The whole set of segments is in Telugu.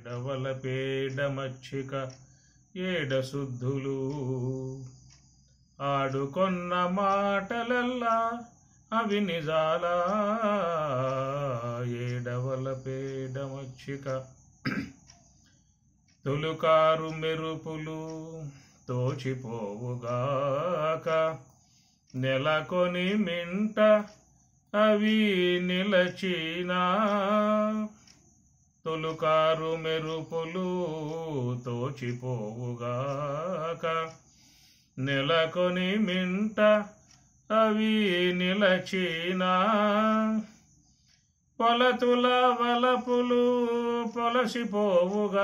ఏడవల పేడమచ్చిక ఏడశుద్ధులు ఆడుకొన్న మాటలల్లా అవి నిజాలా ఏడవల పేడమచ్చిక తొలుకారు మెరుపులు తోచిపోవుగాక నెలకొని మింట అవి నిలచినా తొలుకారు మెరుపులు తోచిపోవుగాక నెలకొని మింట అవి నిలచినా పొలతుల వలపులు పొలసిపోవుగాక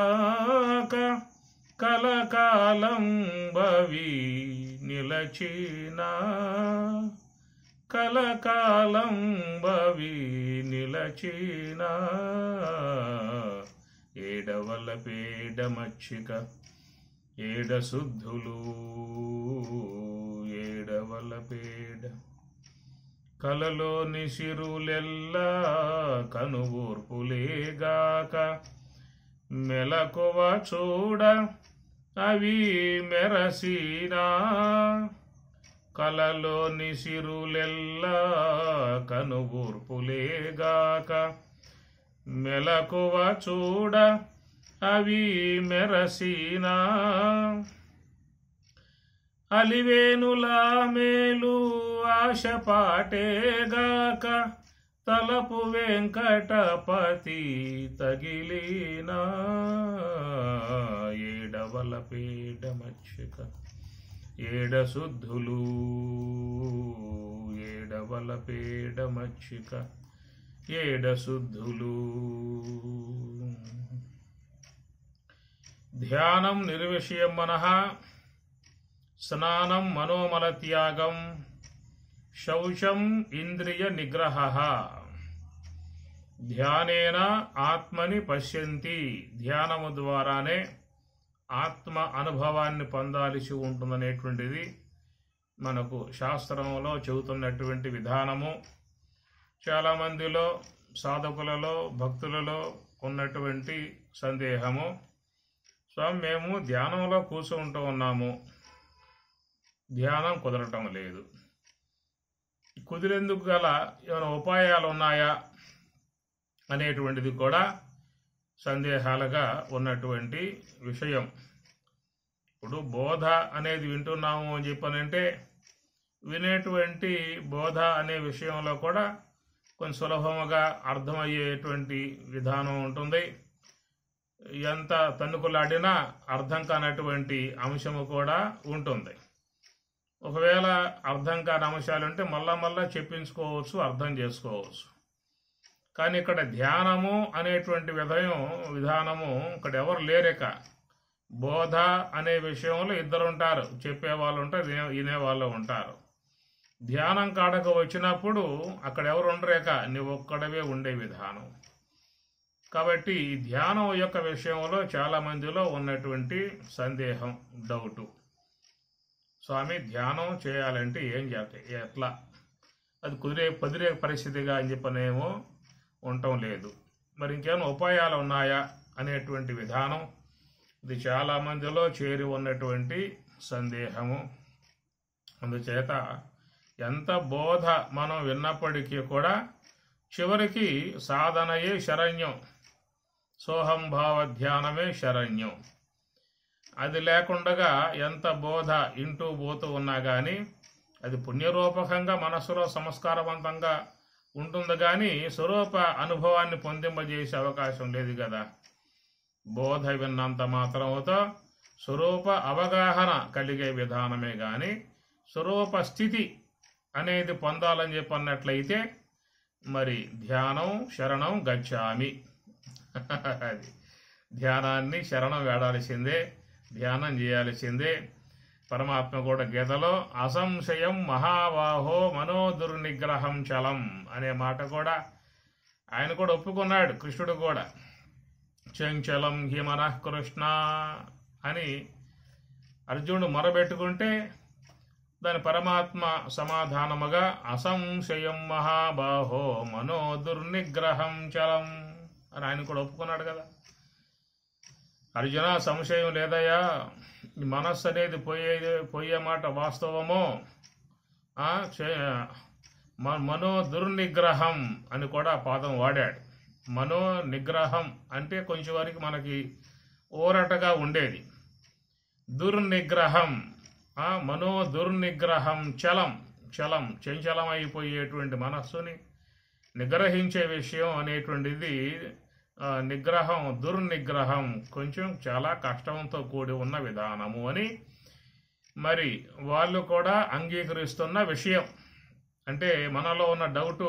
కలకాలం బవి నిలచినా కలకాలం బవి నిలచినా ఏడవల పేడమచ్చిక ఏడశుద్ధులు ఏడవల పేడ కలలోని సిరులెల్లా కనువూర్పులేగాక మెలకువ చూడ అవి మెరసినా కలలోని సిరులెల్లా కనువూర్పులేగాక మెలకువ చూడ అవి మెరసినా అలివేనులా మేలు ఆశపాటేగాక తలపు వెంకటపతి తగిలినా ఏడవల పేడమచ్చిక ఏడశుద్ధులు ఏడవల పేడమచ్చిక ఏడశుద్ధులు ధ్యానం నిర్విషయం మనః స్నానం మనోమలత్యాగం శౌచం ఇంద్రియ నిగ్రహ ధ్యానేన ఆత్మని పశ్యంతి ధ్యానము ద్వారానే ఆత్మ అనుభవాన్ని పొందాల్సి ఉంటుందనేటువంటిది మనకు శాస్త్రంలో చెబుతున్నటువంటి విధానము. చాలామందిలో సాధకులలో భక్తులలో ఉన్నటువంటి సందేహము, స్వామి మేము ధ్యానంలో కూర్చుంటూ ఉన్నాము, ధ్యానం కుదరటం లేదు, కుదిరేందుకు గల ఏమైనా ఉపాయాలు ఉన్నాయా అనేటువంటిది కూడా సందేహాలుగా ఉన్నటువంటి విషయం. ఇప్పుడు బోధ అనేది వింటున్నాము అని చెప్పనంటే వినేటువంటి బోధ అనే విషయంలో కూడా కొంచెం సులభముగా అర్థమయ్యేటువంటి విధానం ఉంటుంది. ఎంత తన్నుకులాడినా అర్థం కానటువంటి అంశము కూడా ఉంటుంది. ఒకవేళ అర్థం కాని అంశాలుంటే మళ్ళా చెప్పించుకోవచ్చు, అర్థం చేసుకోవచ్చు. కానీ ఇక్కడ ధ్యానము అనేటువంటి విధానము ఇక్కడ ఎవరు లేరేక బోధ అనే విషయంలో ఇద్దరు ఉంటారు, చెప్పేవాళ్ళు ఉంటారు, వినేవాళ్ళు ఉంటారు. ధ్యానం కాడకు వచ్చినప్పుడు అక్కడ ఎవరు ఉండరేక నువ్వు ఒక్కడవే ఉండే విధానం. కాబట్టి ఈ ధ్యానం యొక్క విషయంలో చాలా మందిలో ఉన్నటువంటి సందేహం, డౌటు, స్వామి ధ్యానం చేయాలంటే ఏం చేయాలి, ఎట్లా అది కుదిరే పరిస్థితిగా అని చెప్పనేమో ఉండటం లేదు. మరి ఇంకేమైనా ఉపాయాలు ఉన్నాయా అనేటువంటి విధానం ఇది చాలా మందిలో చేరి ఉన్నటువంటి సందేహము. అందుచేత ఎంత బోధ మనం విన్నప్పటికీ కూడా చివరికి సాధనయే శరణ్యం, సోహంభావ ధ్యానమే శరణ్యం. అది లేకుండా ఎంత బోధ ఇంటూ పోతూ ఉన్నా కానీ అది పుణ్యరూపకంగా మనసులో సంస్కారవంతంగా ఉంటుంది, కానీ స్వరూప అనుభవాన్ని పొందింపజేసే అవకాశం లేదు కదా. బోధ విన్నంత మాత్రముతో స్వరూప అవగాహన కలిగే విధానమే కానీ స్వరూప స్థితి అనేది పొందాలని చెప్పన్నట్లయితే మరి ధ్యానం శరణం గచ్చామి అది ధ్యానాన్ని శరణం వేడాల్సిందే, ధ్యానం చేయాల్సిందే. పరమాత్మ కూడా గీతలో అసంశయం మహాబాహో మనోదుర్నిగ్రహం చలం అనే మాట కూడా ఆయన కూడా ఒప్పుకున్నాడు. కృష్ణుడు కూడా చంచలం హి మనః కృష్ణ అని అర్జునుడు మొరబెట్టుకుంటే దాని పరమాత్మ సమాధానముగా అసంశయం మహాబాహో మనోదుర్నిగ్రహం చలం అని ఆయన కూడా ఒప్పుకున్నాడు కదా. అర్జున సంశయం లేదయ్యా, ఈ మనస్సు అనేది పోయే మాట వాస్తవమో. మనో దుర్నిగ్రహం అని కూడా పాదం వాడాడు. మనో నిగ్రహం అంటే కొంచెం వరకు మనకి ఊరటగా ఉండేది. దుర్నిగ్రహం, మనో దుర్నిగ్రహం, చంచలం అయిపోయేటువంటి మనస్సుని నిగ్రహించే విషయం అనేటువంటిది నిగ్రహం, దుర్నిగ్రహం కొంచెం చాలా కష్టంతో కూడి ఉన్న విధానము అని మరి వాళ్ళు కూడా అంగీకరిస్తున్న విషయం. అంటే మనలో ఉన్న డౌటు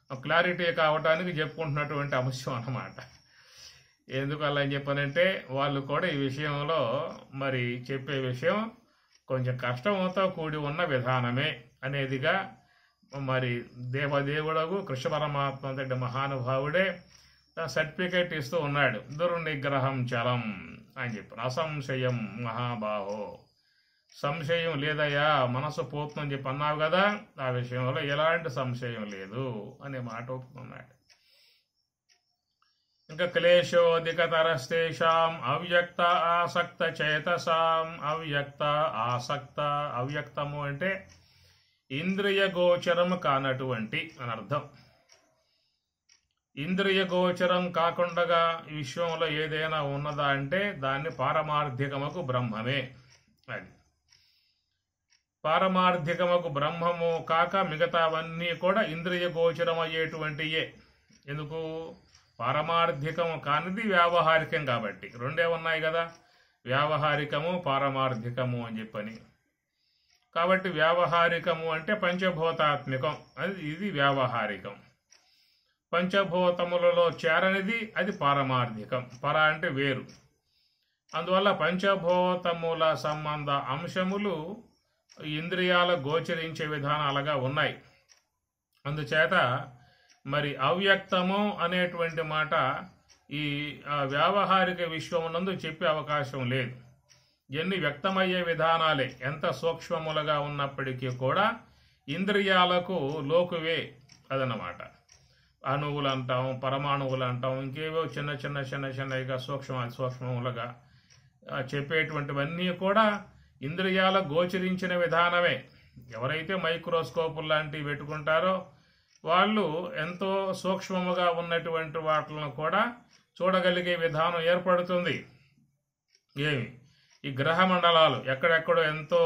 క్లారిటీ కావటానికి చెప్పుకుంటున్నటువంటి అంశం అన్నమాట. ఎందుకు అలా అని చెప్పానంటే వాళ్ళు కూడా ఈ విషయంలో మరి చెప్పే విషయం కొంచెం కష్టంతో కూడి ఉన్న విధానమే అనేదిగా మరి దేవదేవుడగు కృష్ణ పరమాత్మ అంటే మహానుభావుడే సర్టిఫికేట్ ఇస్తూ ఉన్నాడు. దుర్నిగ్రహం చలం అని చెప్పి. అసంశయం మహాబాహో, సంశయం లేదయ్యా, మనసు పోతుందని చెప్పి అన్నావు కదా, ఆ విషయంలో ఎలాంటి సంశయం లేదు అనే మాట ఒప్పుకున్నాడు. ఇంకా క్లేశోధికతరస్తేషాం అవ్యక్త ఆసక్త చేతసాం. అవ్యక్తము అంటే ఇంద్రియ గోచరము కానటువంటి అని అర్థం. ఇంద్రియ గోచరం కాకుండా ఈ విశ్వంలో ఏదైనా ఉన్నదా అంటే దాన్ని పారమార్థికముకు బ్రహ్మమే. అది పారమార్థికముకు బ్రహ్మము కాక మిగతావన్నీ కూడా ఇంద్రియ గోచరం అయ్యేటువంటియే. ఎందుకు? పారమార్థికము కానిది వ్యావహారికం కాబట్టి. రెండే ఉన్నాయి కదా, వ్యావహారికము పారమార్థికము అని చెప్పని. కాబట్టి వ్యావహారికము అంటే పంచభూతాత్మికం, ఇది వ్యావహారికం. పంచభూతములలో చేరనిది అది పారమార్థికం. పర అంటే వేరు. అందువల్ల పంచభూతముల సంబంధ అంశములు ఇంద్రియాల గోచరించే విధానాలుగా ఉన్నాయి. అందుచేత మరి అవ్యక్తము అనేటువంటి మాట ఈ వ్యావహారిక విశ్వమునందు చెప్పే అవకాశం లేదు. ఎన్ని వ్యక్తమయ్యే విధానాలే ఎంత సూక్ష్మములుగా ఉన్నప్పటికీ కూడా ఇంద్రియాలకు లోకువే అదన్నమాట. అణువులు అంటాం, పరమాణువులు అంటాం, ఇంకేవో చిన్నగా సూక్ష్మములుగా చెప్పేటువంటివన్నీ కూడా ఇంద్రియాల గోచరించిన విధానమే. ఎవరైతే మైక్రోస్కోపులు లాంటివి పెట్టుకుంటారో వాళ్ళు ఎంతో సూక్ష్మముగా ఉన్నటువంటి వాటిని కూడా చూడగలిగే విధానం ఏర్పడుతుంది. ఈ గ్రహ మండలాలు ఎక్కడెక్కడో ఎంతో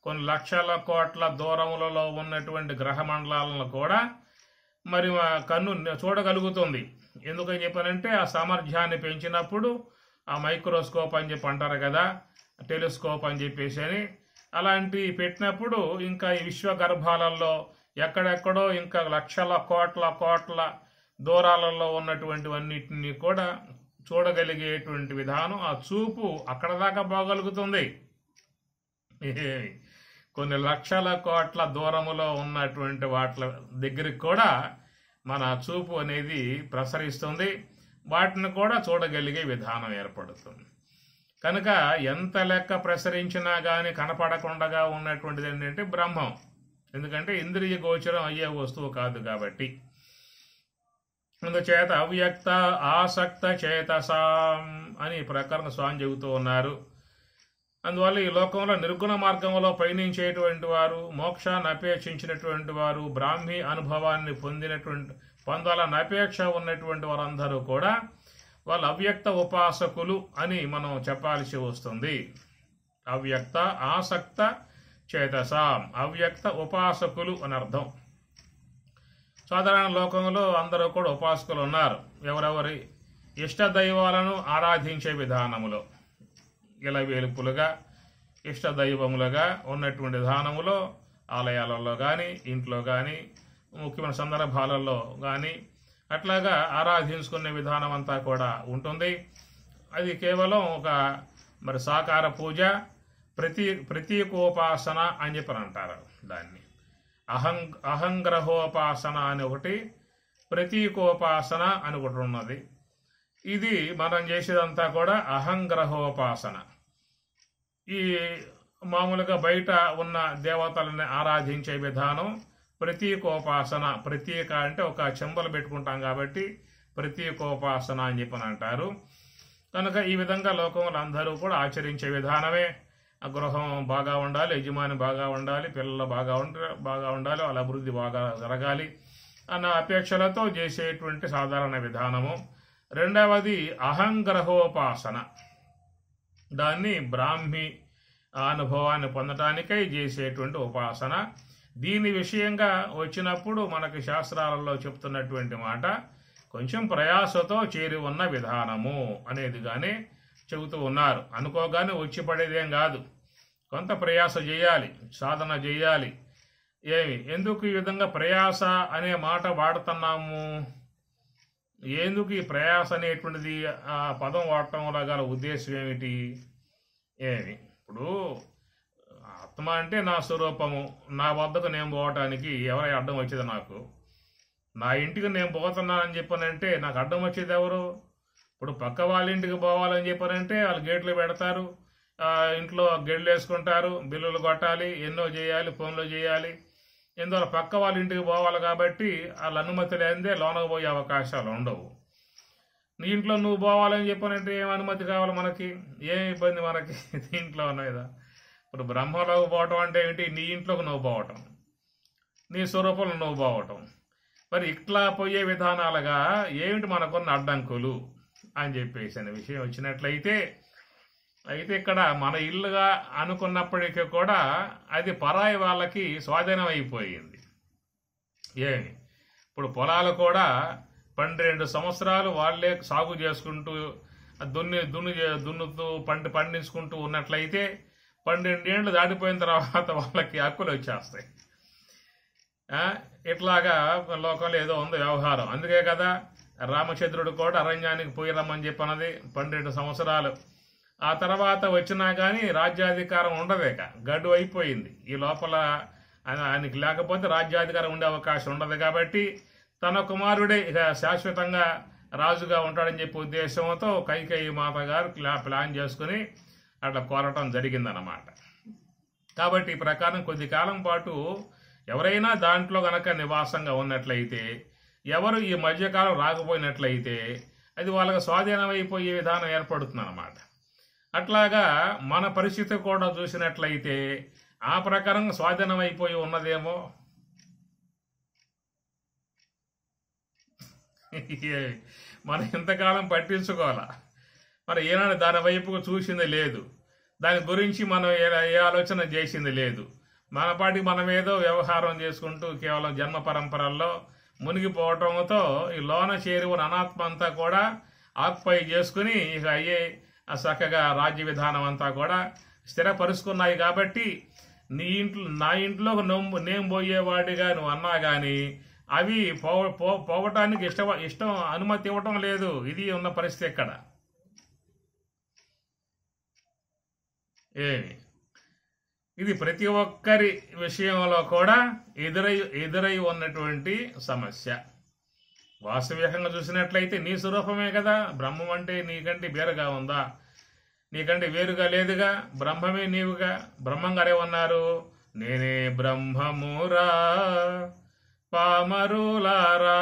కొన్ని లక్షల కోట్ల దూరములలో ఉన్నటువంటి గ్రహ మండలాలను కూడా మరి కన్ను చూడగలుగుతుంది. ఎందుకని చెప్పానంటే ఆ సామర్థ్యాన్ని పెంచినప్పుడు ఆ మైక్రోస్కోప్ అని చెప్పి అంటారు కదా, టెలిస్కోప్ అని చెప్పేసి అని అలాంటి పెట్టినప్పుడు ఇంకా ఈ విశ్వ గర్భాలలో ఎక్కడెక్కడో ఇంకా లక్షల కోట్ల దూరాలలో ఉన్నటువంటివన్నిటిని కూడా చూడగలిగేటువంటి విధానం, ఆ చూపు అక్కడ దాకా పోగలుగుతుంది. కొన్ని లక్షల కోట్ల దూరములో ఉన్నటువంటి వాటి దగ్గరికి కూడా మన చూపు అనేది ప్రసరిస్తుంది. వాటిని కూడా చూడగలిగే విధానం ఏర్పడుతుంది. కనుక ఎంత లెక్క ప్రసరించినా కానీ కనపడకుండా ఉన్నటువంటిది ఏంటంటే బ్రహ్మం. ఎందుకంటే ఇంద్రియ గోచరం అయ్యే వస్తువు కాదు కాబట్టి. అందుచేత అవ్యక్త ఆసక్త చేతసాం అని ప్రకరణ స్వామి చెబుతూ ఉన్నారు. అందువల్ల ఈ లోకంలో నిర్గుణ మార్గంలో పయనించేటువంటి వారు, మోక్షాన్ని అపేక్షించినటువంటి వారు, బ్రాహ్మీ అనుభవాన్ని పొందాలని అపేక్ష ఉన్నటువంటి వారందరూ కూడా వాళ్ళు అవ్యక్త ఉపాసకులు అని మనం చెప్పాల్సి వస్తుంది. అవ్యక్త ఆసక్త చేతసాం, అవ్యక్త ఉపాసకులు అని అర్థం. సాధారణ లోకంలో అందరూ కూడా ఉపాసకులు ఉన్నారు. ఎవరెవరి ఇష్ట దైవాలను ఆరాధించే విధానములో ఇలవేలుపులుగా ఇష్ట దైవములుగా ఉన్నటువంటి విధానములో ఆలయాలలో కానీ ఇంట్లో కానీ ముఖ్యమైన సందర్భాలలో కానీ అట్లాగా ఆరాధించుకునే విధానం అంతా కూడా ఉంటుంది. అది కేవలం ఒక మరి సాకార పూజ, ప్రతీకోపాసన అని చెప్పి అంటారు దాన్ని. అహంగ్రహోపాసన అని ఒకటి, ప్రతీకోపాసన అని ఒకటి ఉన్నది. ఇది మనం చేసేదంతా కూడా అహంగ్రహోపాసన. ఈ మామూలుగా బయట ఉన్న దేవతలని ఆరాధించే విధానం ప్రతీకోపాసన. ప్రతీక అంటే ఒక చెంబలు పెట్టుకుంటాం కాబట్టి ప్రతీకోపాసన అని చెప్పని అంటారు. కనుక ఈ విధంగా లోకంలో అందరూ కూడా ఆచరించే విధానమే ఆ గృహం బాగా ఉండాలి, యజమాని బాగా ఉండాలి, పిల్లలు బాగా ఉండాలి, వాళ్ళ అభివృద్ధి బాగా జరగాలి అన్న అపేక్షలతో చేసేటువంటి సాధారణ విధానము. రెండవది అహంగ్రహోపాసన. దాన్ని బ్రాహ్మి అనుభవాన్ని పొందటానికై చేసేటువంటి ఉపాసన. దీని విషయంగా వచ్చినప్పుడు మనకి శాస్త్రాలలో చెప్తున్నటువంటి మాట కొంచెం ప్రయాసతో చేరి ఉన్న విధానము అనేదిగానే చెబుతూ ఉన్నారు. అనుకోగానే వచ్చి పడేదేం కాదు, కొంత ప్రయాస చేయాలి, సాధన చేయాలి. ఎందుకు ఈ విధంగా ప్రయాస అనే మాట వాడుతున్నాము? ఎందుకు ఈ ప్రయాస అనేటువంటిది ఆ పదం వాడటంలో గల ఉద్దేశం ఏమిటి? ఇప్పుడు ఆత్మ అంటే నా స్వరూపము, నా వద్దకు నేను పోవటానికి ఎవరై అడ్డం వచ్చేది? నాకు నా ఇంటికి నేను పోతున్నానని చెప్పానంటే నాకు అడ్డం వచ్చేది ఎవరు? ఇప్పుడు పక్క వాళ్ళ ఇంటికి పోవాలని చెప్పారంటే వాళ్ళు గేట్లు పెడతారు, ఇంట్లో గేట్లు వేసుకుంటారు, బిల్లులు కొట్టాలి, ఎన్నో చేయాలి, ఫోన్లో చేయాలి. ఎందువల్ల పక్క వాళ్ళ ఇంటికి పోవాలి కాబట్టి వాళ్ళ అనుమతి లేనిదే లోనకు పోయే అవకాశాలు ఉండవు. నీ ఇంట్లో నువ్వు పోవాలని చెప్పానంటే ఏం అనుమతి కావాలి మనకి? ఏం ఇబ్బంది మనకి దీంట్లో ఉన్నదా? ఇప్పుడు బ్రహ్మలోకి పోవటం అంటే ఏంటి? నీ ఇంట్లోకి నువ్వు పోవటం, నీ స్వరూపంలో నువ్వు పోవటం. మరి ఇట్లా పోయే విధానాలుగా ఏమిటి మనకున్న అడ్డంకులు అని చెప్పేసి అనే విషయం వచ్చినట్లయితే, అయితే ఇక్కడ మన ఇల్లుగా అనుకున్నప్పటికీ కూడా అది పరాయి వాళ్ళకి స్వాధీనం అయిపోయింది. ఇప్పుడు పొలాలు కూడా 12 సంవత్సరాలు వాళ్ళే సాగు చేసుకుంటూ దున్నుతూ పండించుకుంటూ ఉన్నట్లయితే 12 ఏళ్ళు దాటిపోయిన తర్వాత వాళ్ళకి హక్కులు వచ్చేస్తాయి. ఇట్లాగా లోకంలో ఏదో ఉంది వ్యవహారం. అందుకే కదా రామచంద్రుడు కూడా అరణ్యానికి పోయి రమ్మని చెప్పన్నది 12 సంవత్సరాలు. ఆ తర్వాత వచ్చినా కానీ రాజ్యాధికారం ఉండదేక, గడువు అయిపోయింది. ఈ లోపల ఆయనకి లేకపోతే రాజ్యాధికారం ఉండే అవకాశం ఉండదు. కాబట్టి తన కుమారుడే ఇక శాశ్వతంగా రాజుగా ఉంటాడని చెప్పే ఉద్దేశంతో కైకేయి మాత గారు ప్లాన్ చేసుకుని అట్లా కోరటం జరిగిందన్నమాట. కాబట్టి ఈ ప్రకారం కొద్ది కాలం పాటు ఎవరైనా దాంట్లో గనక నివాసంగా ఉన్నట్లయితే, ఎవరు ఈ మధ్యకాలం రాకపోయినట్లయితే అది వాళ్ళకి స్వాధీనం అయిపోయే విధానం ఏర్పడుతుంది అన్నమాట. అట్లాగా మన పరిస్థితి కూడా చూసినట్లయితే ఆ ప్రకారం స్వాధీనం అయిపోయి ఉన్నదేమో. మనం ఇంతకాలం పట్టించుకోవాలా, మరి ఏనాడు దాని వైపుకు చూసింది లేదు, దాని గురించి మనం ఏ ఆలోచన చేసింది లేదు. మన పాటికి మనం ఏదో వ్యవహారం చేసుకుంటూ కేవలం జన్మ పరంపరల్లో మునిగిపోవటంతో ఈ లోన చేరి ఉన్న అనాత్మ అంతా కూడా ఆక్యుపై చేసుకుని ఇక అయ్యే చక్కగా రాజ్య విధానం అంతా కూడా స్థిరపరుచుకున్నాయి. కాబట్టి నా ఇంట్లో నేను పోయేవాడిగా నువ్వు అన్నా కానీ అవి పోవటానికి ఇష్టం అనుమతి ఇవ్వటం లేదు. ఇది ఉన్న పరిస్థితి ఎక్కడ? ఇది ప్రతి ఒక్కరి విషయంలో కూడా ఎదురై ఉన్నటువంటి సమస్య. వాస్తవికంగా చూసినట్లయితే నీ స్వరూపమే కదా బ్రహ్మం. అంటే నీకంటే వేరుగా ఉందా? నీకంటే వేరుగా లేదుగా, బ్రహ్మమే నీవుగా. బ్రహ్మంగారే ఉన్నారు, నేనే బ్రహ్మమురా పామరులారా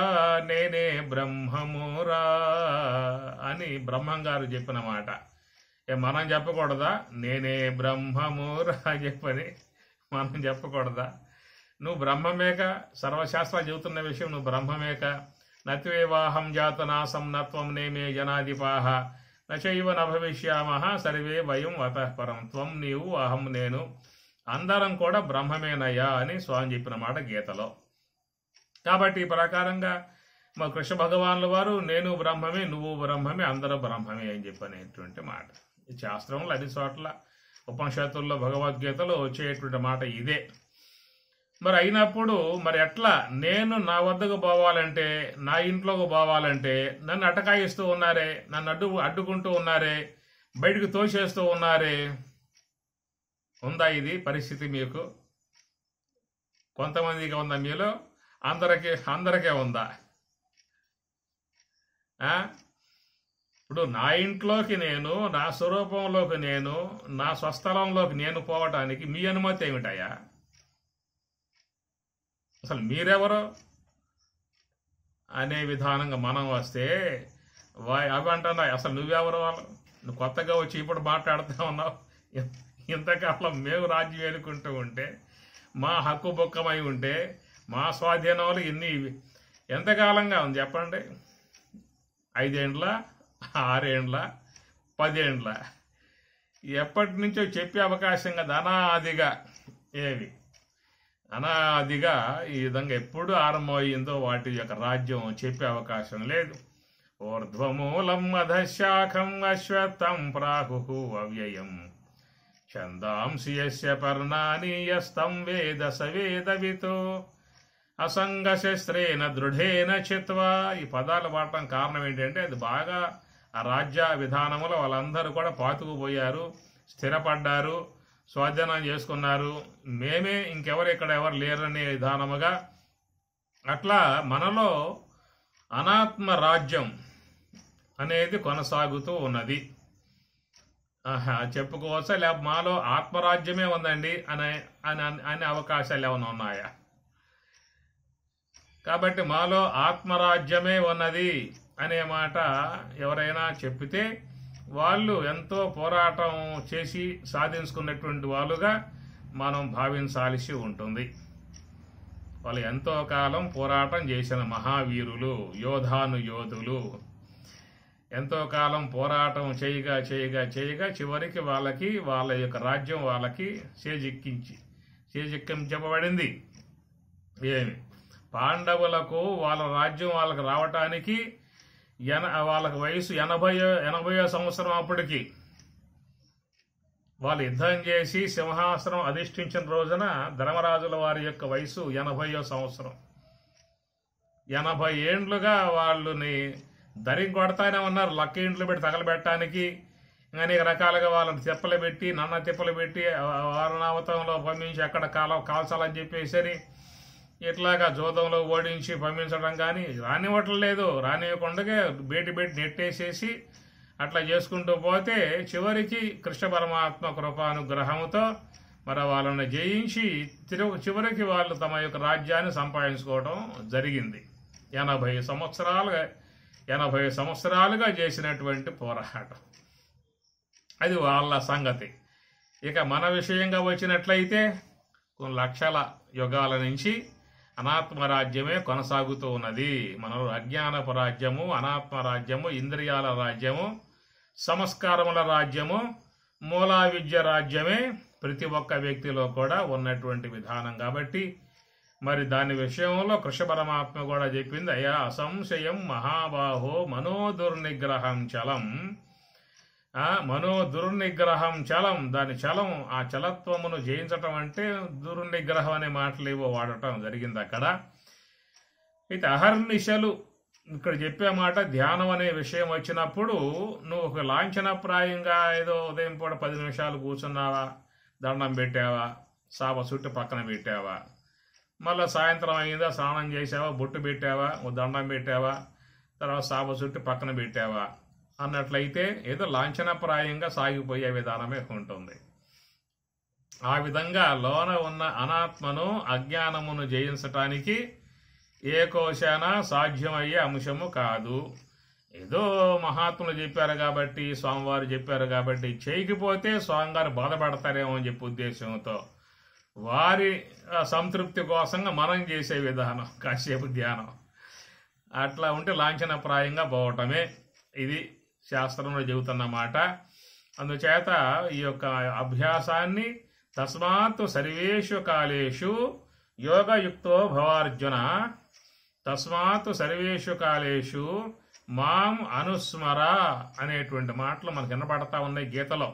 నేనే బ్రహ్మమురా అని బ్రహ్మంగారు చెప్పిన మాట. మనం చెప్పకూడదా? నేనే బ్రహ్మమురా చెప్పని మనం చెప్పకూడదా? నువ్వు బ్రహ్మమేక, సర్వశాస్త్రాలు చెబుతున్న విషయం నువ్వు బ్రహ్మమేక. నత్వేవాహం జాతనాసం నత్వం నేమే జనాధిపాహ నచైవ నభవిష్యామః సర్వే వయం వతః పరం త్వం నీవు అహం నేను అందరం కూడా బ్రహ్మమేనయ్యా అని స్వామి చెప్పిన మాట గీతలో. కాబట్టి ఈ ప్రకారంగా మా కృష్ణ భగవానుల వారు నేను బ్రహ్మమే, నువ్వు బ్రహ్మమే, అందరూ బ్రహ్మమే అని చెప్పనేటువంటి మాట. ఈ శాస్త్రంలో అన్ని చోట్ల ఉపనిషత్తుల్లో భగవద్గీతలో వచ్చేటువంటి మాట ఇదే. మరి అయినప్పుడు మరి ఎట్లా నేను నా వద్దకు పోవాలంటే, నా ఇంట్లోకి పోవాలంటే నన్ను అటకాయిస్తూ ఉన్నారే, నన్ను అడ్డుకుంటూ ఉన్నారే, బయటకు తోసేస్తూ ఉన్నారే. ఉందా ఇది పరిస్థితి మీకు? కొంతమందికి ఉందా? మీలో అందరికీ ఉందా? ఇప్పుడు నా ఇంట్లోకి నేను, నా స్వరూపంలోకి నేను, నా స్వస్థలంలోకి నేను పోవటానికి మీ అనుమతి ఏమిటయ్యా? అసలు మీరెవరు అనే విధానంగా మనం వస్తే అవి అంటున్నాయి. అసలు నువ్వెవరు? వాళ్ళు నువ్వు కొత్తగా వచ్చి ఇప్పుడు మాట్లాడుతూ ఉన్నావు. ఇంతకాలం మేము రాజ్యం ఏలుకుంటూ ఉంటే, మా హక్కు బొక్కమై ఉంటే, మా స్వాధీనాలు ఎంతకాలంగా ఉంది చెప్పండి? 5 ఏండ్ల, 6 ఏండ్ల, 10 ఏండ్ల? ఎప్పటి నుంచో చెప్పే అవకాశం కదా, అనాదిగా. అనాదిగా ఈ విధంగా ఎప్పుడు ఆరంభమయ్యిందో వాటి యొక్క రాజ్యం చెప్పే అవకాశం లేదు. ఊర్ధ్వమూలం అధశాఖం అశ్వత్థం ప్రాహు అవ్యయం ఛందాంసి యస్య పర్ణాని యస్తం వేద స వేదవితో అసంగశస్త్రేణ దృఢేన చిత్వా. ఈ పదాలు వాడటం కారణం ఏంటంటే, అది బాగా ఆ రాజ్య విధానంలో వాళ్ళందరూ కూడా పాతుకుపోయారు, స్థిరపడ్డారు, స్వాధీనం చేసుకున్నారు. మేమే ఇంకెవరు ఇక్కడ ఎవరు లేరనే విధానముగా. అట్లా మనలో అనాత్మ రాజ్యం అనేది కొనసాగుతూ ఉన్నది. చెప్పుకోవచ్చా? లేకపోతే మాలో ఆత్మరాజ్యమే ఉందండి అనే అవకాశాలు ఏమైనా ఉన్నాయా? కాబట్టి మాలో ఆత్మరాజ్యమే ఉన్నది అనే మాట ఎవరైనా చెప్పితే వాళ్ళు ఎంతో పోరాటం చేసి సాధించుకున్నటువంటి వాళ్ళుగా మనం భావించాల్సి ఉంటుంది. వాళ్ళు ఎంతో కాలం పోరాటం చేసిన మహావీరులు, యోధులు. ఎంతో కాలం పోరాటం చేయగా చివరికి వాళ్ళ యొక్క రాజ్యం వాళ్ళకి చేజిక్కించబడింది. ఏమి పాండవులకు వాళ్ళ రాజ్యం వాళ్ళకి రావటానికి వాళ్ళకి వయసు 80వ సంవత్సరం. అప్పటికి వాళ్ళు యుద్ధం చేసి సింహాసనం అధిష్ఠించిన రోజున ధర్మరాజుల వారి యొక్క వయసు 80వ సంవత్సరం. 80 ఏండ్లుగా వాళ్ళని దరికి కొడతానే ఉన్నారు, లక్క ఇంట్లో పెట్టి తగలబెట్టడానికి. అనేక రకాలుగా వాళ్ళని తిప్పలు పెట్టి వారణావతంలో పంపించి అక్కడ కాల్చాలని చెప్పేసరి ఇట్లాగా జోదంలో ఓడించి పంపించడం కానీ రానివ్వట్లేదు. రానివ్వకుండా బేటి నెట్టేసేసి అట్లా చేసుకుంటూ పోతే చివరికి కృష్ణ పరమాత్మ కృపానుగ్రహంతో మరి వాళ్ళని జయించి చివరికి వాళ్ళు తమ యొక్క రాజ్యాన్ని సంపాదించుకోవడం జరిగింది. 80 సంవత్సరాలుగా చేసినటువంటి పోరాటం అది వాళ్ళ సంగతి. ఇక మన విషయంగా వచ్చినట్లయితే కొన్ని లక్షల యుగాల నుంచి అనాత్మ రాజ్యమే కొనసాగుతూ ఉన్నది. మనం అజ్ఞానపు రాజ్యము, అనాత్మ రాజ్యము, ఇంద్రియాల రాజ్యము, సంస్కారముల రాజ్యము, మూలా విద్య రాజ్యమే ప్రతి ఒక్క వ్యక్తిలో కూడా ఉన్నటువంటి విధానం. కాబట్టి మరి దాని విషయంలో కృష్ణ పరమాత్మ కూడా చెప్పింది, అయ్యా అసంశయం మహాబాహో మనోదుర్నిగ్రహం చలం. మనోదుర్నిగ్రహం చలం, దాని చలం, ఆ చలత్వమును జయించటం అంటే దుర్నిగ్రహం అనే మాటలు ఏవో వాడటం జరిగింది అక్కడ. అయితే అహర్నిశలు ఇక్కడ చెప్పే మాట ధ్యానం అనే విషయం వచ్చినప్పుడు నువ్వు ఒక లాంఛనప్రాయంగా ఏదో ఉదయం పూట 10 నిమిషాలు కూర్చున్నావా, దండం పెట్టావా, సాప చుట్టు పక్కన పెట్టావా, మళ్ళీ సాయంత్రం అయిందా స్నానం చేసావా, బొట్టు పెట్టావా, దండం పెట్టావా, తర్వాత సాప చుట్టు పక్కన పెట్టావా అన్నట్లయితే ఏదో లాంఛనప్రాయంగా సాగిపోయే విధానమే ఉంటుంది. ఆ విధంగా లోన ఉన్న అనాత్మను, అజ్ఞానమును జయించటానికి ఏ కోశాన సాధ్యమయ్యే అంశము కాదు. ఏదో మహాత్ములు చెప్పారు కాబట్టి, స్వామివారు చెప్పారు కాబట్టి చేయకపోతే స్వామివారు బాధపడతారేమో అని చెప్పి ఉద్దేశంతో వారి సంతృప్తి కోసంగా మనం చేసే విధానం కాసేపు ధ్యానం అట్లా ఉంటే లాంఛనప్రాయంగా పోవటమే ఇది శాస్త్రంలో చెబుతున్న మాట. అందుచేత ఈ యొక్క అభ్యాసాన్ని తస్మాత్ సర్వేషు కాలేషు యోగయుక్తో భవార్జున, తస్మాత్ సర్వేషు కాలేషు మాం అనుస్మర అనేటువంటి మాటలు మనకు వినపడతా ఉన్నాయి గీతలో.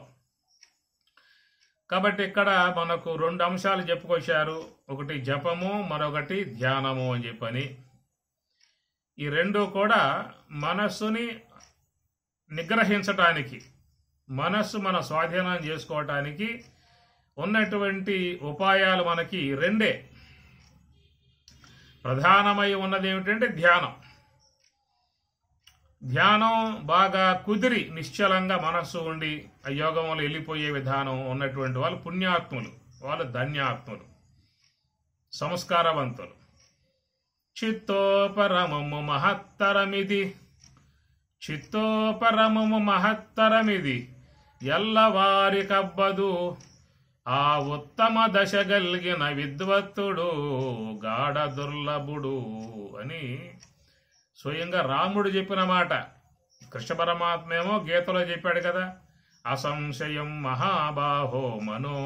కాబట్టి ఇక్కడ మనకు 2 అంశాలు చెప్పుకొచ్చారు, ఒకటి జపము, మరొకటి ధ్యానము అని చెప్పని. ఈ 2 కూడా మనస్సుని నిగ్రహించటానికి, మనస్సు మన స్వాధీనం చేసుకోవటానికి ఉన్నటువంటి ఉపాయాలు మనకి 2. ప్రధానమై ఉన్నది ఏమిటంటే ధ్యానం. ధ్యానం బాగా కుదిరి నిశ్చలంగా మనస్సు ఉండి ఆ యోగంలో వెళ్ళిపోయే విధానం ఉన్నటువంటి వాళ్ళు పుణ్యాత్ములు, వాళ్ళు ధన్యాత్ములు, సంస్కారవంతులు. చిత్తోపరమము మహత్తరమిది చిత్తోపరమము మహత్తరమిది ఎల్లవారి కబ్బదు. ఆ ఉత్తమ దశ గల్గిన విద్వత్తుడు గాఢ దుర్లభుడు అని స్వయంగా రాముడు చెప్పిన మాట. కృష్ణ పరమాత్మేమో గీతలో చెప్పాడు కదా, అసంశయం మహాబాహో మనో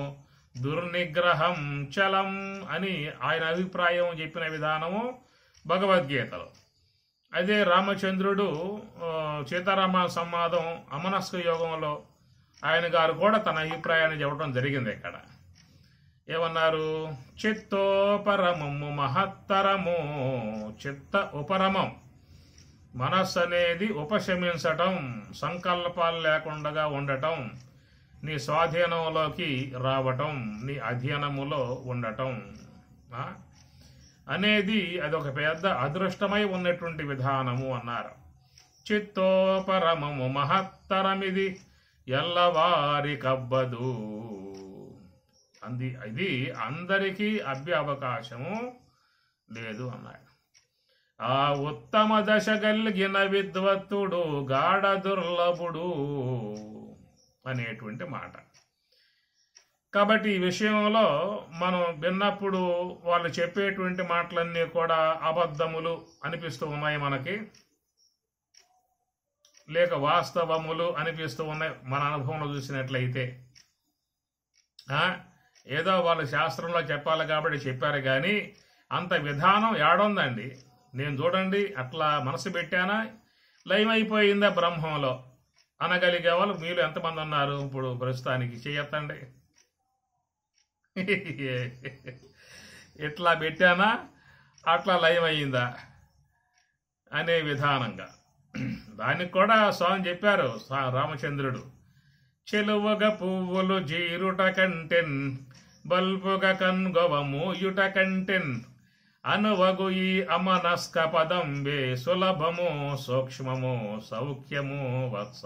దుర్నిగ్రహం చలం అని ఆయన అభిప్రాయం చెప్పిన విధానము భగవద్గీతలో. అదే రామచంద్రుడు సీతారామ సంవాదం అమనస్క యోగంలో ఆయన గారు కూడా తన అభిప్రాయాన్ని చెప్పడం జరిగింది. ఇక్కడ ఏమన్నారు? చిత్తోపరమము మహత్తరము. చిత్త ఉపరమం, మనస్సు అనేది ఉపశమించటం, సంకల్పాలు లేకుండా ఉండటం, నీ స్వాధీనంలోకి రావటం, నీ అధీనములో ఉండటం అనేది అదొక పెద్ద అదృష్టమై ఉన్నటువంటి విధానము అన్నారు. చిత్తోపరమము మహత్తరమిది ఎల్లవారి కబ్బదు. ఇది అందరికీ అవకాశము లేదు అన్నాడు. ఆ ఉత్తమ దశ గల్గిన విద్వత్తుడు గాఢ దుర్లభుడు అనేటువంటి మాట. కాబట్టి ఈ విషయంలో మనం విన్నప్పుడు వాళ్ళు చెప్పేటువంటి మాటలన్నీ కూడా అబద్ధములు అనిపిస్తూ ఉన్నాయి మనకి, లేక వాస్తవములు అనిపిస్తూ ఉన్నాయి మన అనుభవంలో చూసినట్లయితే. ఏదో వాళ్ళు శాస్త్రంలో చెప్పాలి కాబట్టి చెప్పారు, కానీ అంత విధానం ఏడుందండి? నేను చూడండి అట్లా మనసు పెట్టానా, లయమైపోయిందా బ్రహ్మంలో అనగలిగే వాళ్ళు మీలో ఎంతమంది ఉన్నారు ఇప్పుడు ప్రస్తుతానికి? చేయొద్దండి. ఇట్లా పెట్టానా, అట్లా లయమయ్యిందా అనే విధానంగా. దానికి కూడా స్వామి చెప్పారు రామచంద్రుడు. చెలువగ పువ్వులు జీరుట కంటెన్, బల్పుగ కన్గొవ మూయుట కంటెన్, అనువగు ఈ అమనస్క పదంబే సులభము సూక్ష్మము సౌఖ్యము వత్స.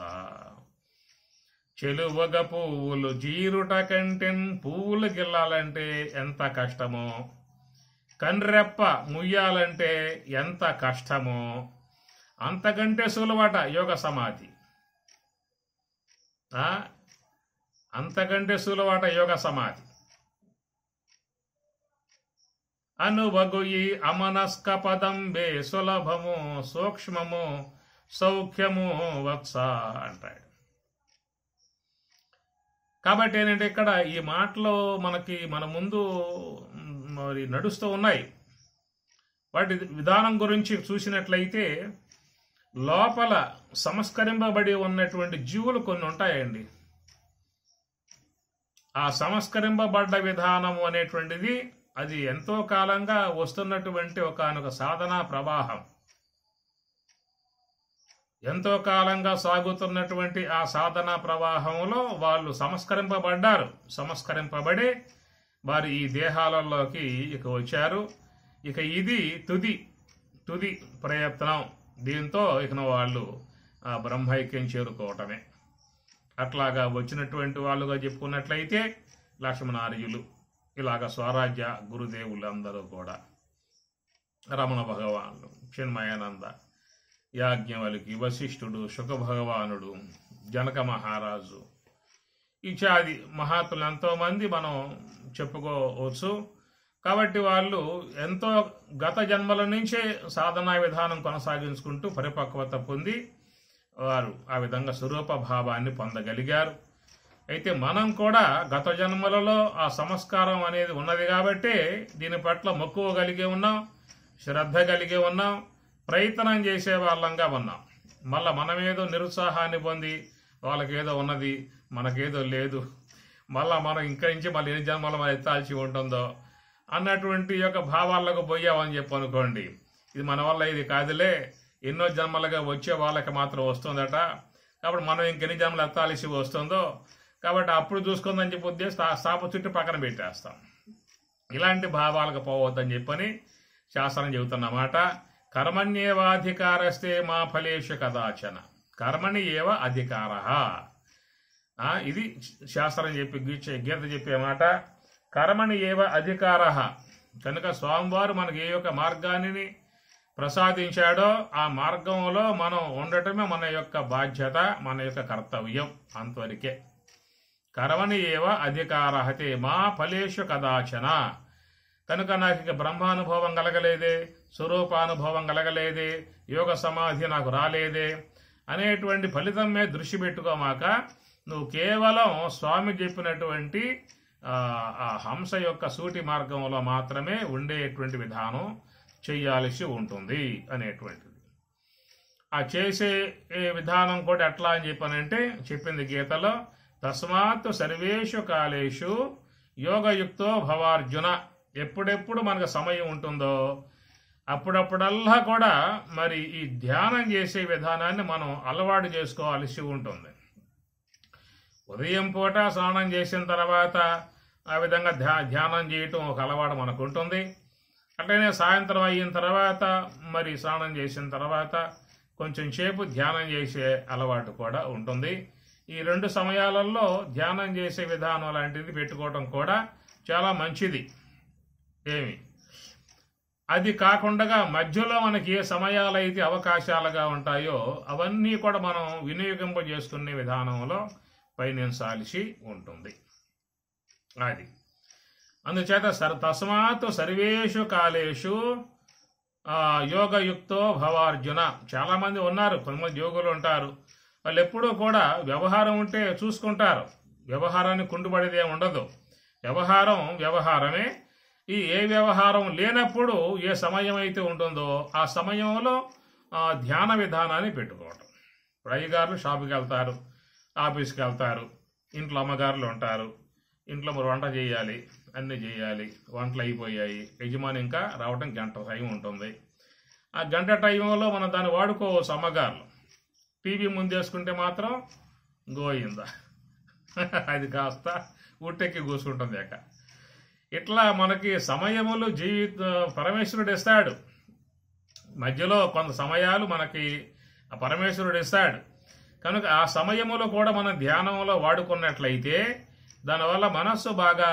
చెలువగ పువ్వులు జీరుట కంటెన్, పువ్వులు గిల్లాలంటే ఎంత కష్టమో, కన్రెప్ప ముయ్యాలంటే ఎంత కష్టమో, అంతకంటే సులువట యోగ సమాధి. అంతకంటే సులువట యోగ సమాధి. అనువగు ఈ అమనస్క పదంబే సులభము సూక్ష్మము సౌఖ్యము వత్స అంటాడు. కాబట్టి ఏంటంటే ఇక్కడ ఈ మాటలు మనకి మన ముందు మరి నడుస్తూ ఉన్నాయి. వాటి విధానం గురించి చూసినట్లయితే లోపల సంస్కరింపబడి ఉన్నటువంటి జీవులు కొన్ని ఉంటాయండి. ఆ సంస్కరింపబడ్డ విధానము అనేటువంటిది అది ఎంతో కాలంగా వస్తున్నటువంటి ఒకనొక సాధనా ప్రవాహం. ఎంతో కాలంగా సాగుతున్నటువంటి ఆ సాధనా ప్రవాహంలో వాళ్ళు సంస్కరింపబడ్డారు. సంస్కరింపబడి వారు ఈ దేహాలలోకి ఇక వచ్చారు. ఇక ఇది తుది ప్రయత్నం. దీంతో ఇక వాళ్ళు ఆ బ్రహ్మైక్యం చేరుకోవటమే. అట్లాగా వచ్చినటువంటి వాళ్ళుగా చెప్పుకున్నట్లయితే లక్ష్మణార్యులు, ఇలాగ స్వరాజ్య గురుదేవులు అందరూ కూడా, రమణ భగవానుడు, చిన్మయానంద, యాజ్ఞవల్కి, వశిష్ఠుడు, శుకభగవానుడు, జనక మహారాజు ఇత్యాది మహాత్ములు ఎంతోమంది మనం చెప్పుకోవచ్చు. కాబట్టి వాళ్ళు ఎంతో గత జన్మల నుంచే సాధనా విధానం కొనసాగించుకుంటూ పరిపక్వత పొంది వారు ఆ విధంగా స్వరూప భావాన్ని పొందగలిగారు. అయితే మనం కూడా గత జన్మలలో ఆ సంస్కారం అనేది ఉన్నది కాబట్టి దీని పట్ల మక్కువ కలిగి ఉన్నాం, శ్రద్ధ కలిగి ఉన్నాం, ప్రయత్నం చేసే వాళ్ళంగా ఉన్నాం. మళ్ళీ మనమేదో నిరుత్సాహాన్ని పొంది వాళ్ళకేదో ఉన్నది మనకేదో లేదు, మళ్ళీ మనం ఇంకా నుంచి మళ్ళీ ఎన్ని జన్మలు మనం ఎత్తాల్సి ఉంటుందో అన్నటువంటి యొక్క భావాలకు పోయామని చెప్పి అనుకోండి. ఇది మన వల్ల ఇది కాదులే, ఎన్నో జన్మలుగా వచ్చే వాళ్ళకి మాత్రం వస్తుందట, కాబట్టి మనం ఇంకెన్ని జన్మలు ఎత్తాల్సి వస్తుందో కాబట్టి అప్పుడు చూసుకుందని చెప్పి ఉద్దేశం సాప చుట్టూ పక్కన పెట్టేస్తాం. ఇలాంటి భావాలకు పోవద్దని చెప్పని శాస్త్రం చెబుతున్నమాట. కర్మణ్యేవాధికారస్తే మా ఫలేషు కదాచన. కర్మణి ఏవ అధికార, ఇది శాస్త్రం చెప్పి గీత చెప్పే మాట. కర్మణి ఏవ అధికార. కనుక స్వామివారు మనకి ఏ యొక్క మార్గాన్ని ప్రసాదించాడో ఆ మార్గంలో మనం ఉండటమే మన యొక్క బాధ్యత, మన యొక్క కర్తవ్యం. అంతవరకే. కరవని ఏవ అధికారహతే మా ఫలేషు కదాచన. కనుక నాకు ఇక బ్రహ్మానుభవం కలగలేదే, స్వరూపానుభవం కలగలేదే, యోగ సమాధి నాకు రాలేదే అనేటువంటి ఫలితం మీద దృష్టి పెట్టుకోమాక నువ్వు కేవలం స్వామి చెప్పినటువంటి ఆ హంస యొక్క సూటి మార్గంలో మాత్రమే ఉండేటువంటి విధానం చెయ్యాల్సి ఉంటుంది అనేటువంటిది. ఆ చేసే విధానం కూడా ఎట్లా అని చెప్పానంటే చెప్పింది గీతలో, తస్మాత్ సర్వేషు కాలేషు యోగయుక్తో భవార్జున. ఎప్పుడెప్పుడు మనకు సమయం ఉంటుందో అప్పుడప్పుడల్లా కూడా మరి ఈ ధ్యానం చేసే విధానాన్ని మనం అలవాటు చేసుకోవాల్సి ఉంటుంది. ఉదయం పూట స్నానం చేసిన తర్వాత ఆ విధంగా ధ్యానం చేయటం ఒక అలవాటు మనకు ఉంటుంది. అట్లనే సాయంత్రం అయిన తర్వాత మరి స్నానం చేసిన తర్వాత కొంచెం సేపు ధ్యానం చేసే అలవాటు కూడా ఉంటుంది. ఈ 2 సమయాలలో ధ్యానం చేసే విధానం లాంటిది పెట్టుకోవడం కూడా చాలా మంచిది. అది కాకుండా మధ్యలో మనకి ఏ సమయాలైతే అవకాశాలుగా ఉంటాయో అవన్నీ కూడా మనం వినియోగింపజేసుకునే విధానంలో పయనించాల్సి ఉంటుంది. అది అందుచేత తస్మాత్ సర్వేషు కాలేషు యోగయుక్తో భవార్జున. చాలామంది ఉన్నారు, కొంతమంది యోగులు ఉంటారు, వాళ్ళు ఎప్పుడూ కూడా వ్యవహారం ఉంటే చూసుకుంటారు, వ్యవహారాన్ని కుండుపడేదే ఉండదు. వ్యవహారమే. ఏ వ్యవహారం లేనప్పుడు ఏ సమయం అయితే ఉంటుందో ఆ సమయంలో ధ్యాన విధానాన్ని పెట్టుకోవటం. ఇప్పుడు అయ్యగారులు షాపుకి వెళ్తారు, ఆఫీస్కి వెళ్తారు, ఇంట్లో అమ్మగారులు ఉంటారు, ఇంట్లో మరి వంట చేయాలి, అన్నీ చేయాలి, వంటలు అయిపోయాయి, యజమాని ఇంకా రావటం గంట టైం ఉంటుంది. ఆ గంట టైంలో మనం దాన్ని వాడుకోవచ్చు. అమ్మగారులు టీవీ ముందేసుకుంటే మాత్రం గోయిందా, అది కాస్త ఉట్టెక్కి కూసుకుంటుంది. ఇట్లా మనకి సమయములు పరమేశ్వరుడు ఇస్తాడు. మధ్యలో కొంత సమయాలు మనకి పరమేశ్వరుడు ఇస్తాడు. కనుక ఆ సమయములో కూడా మనం ధ్యానంలో వాడుకున్నట్లయితే దానివల్ల మనస్సు బాగా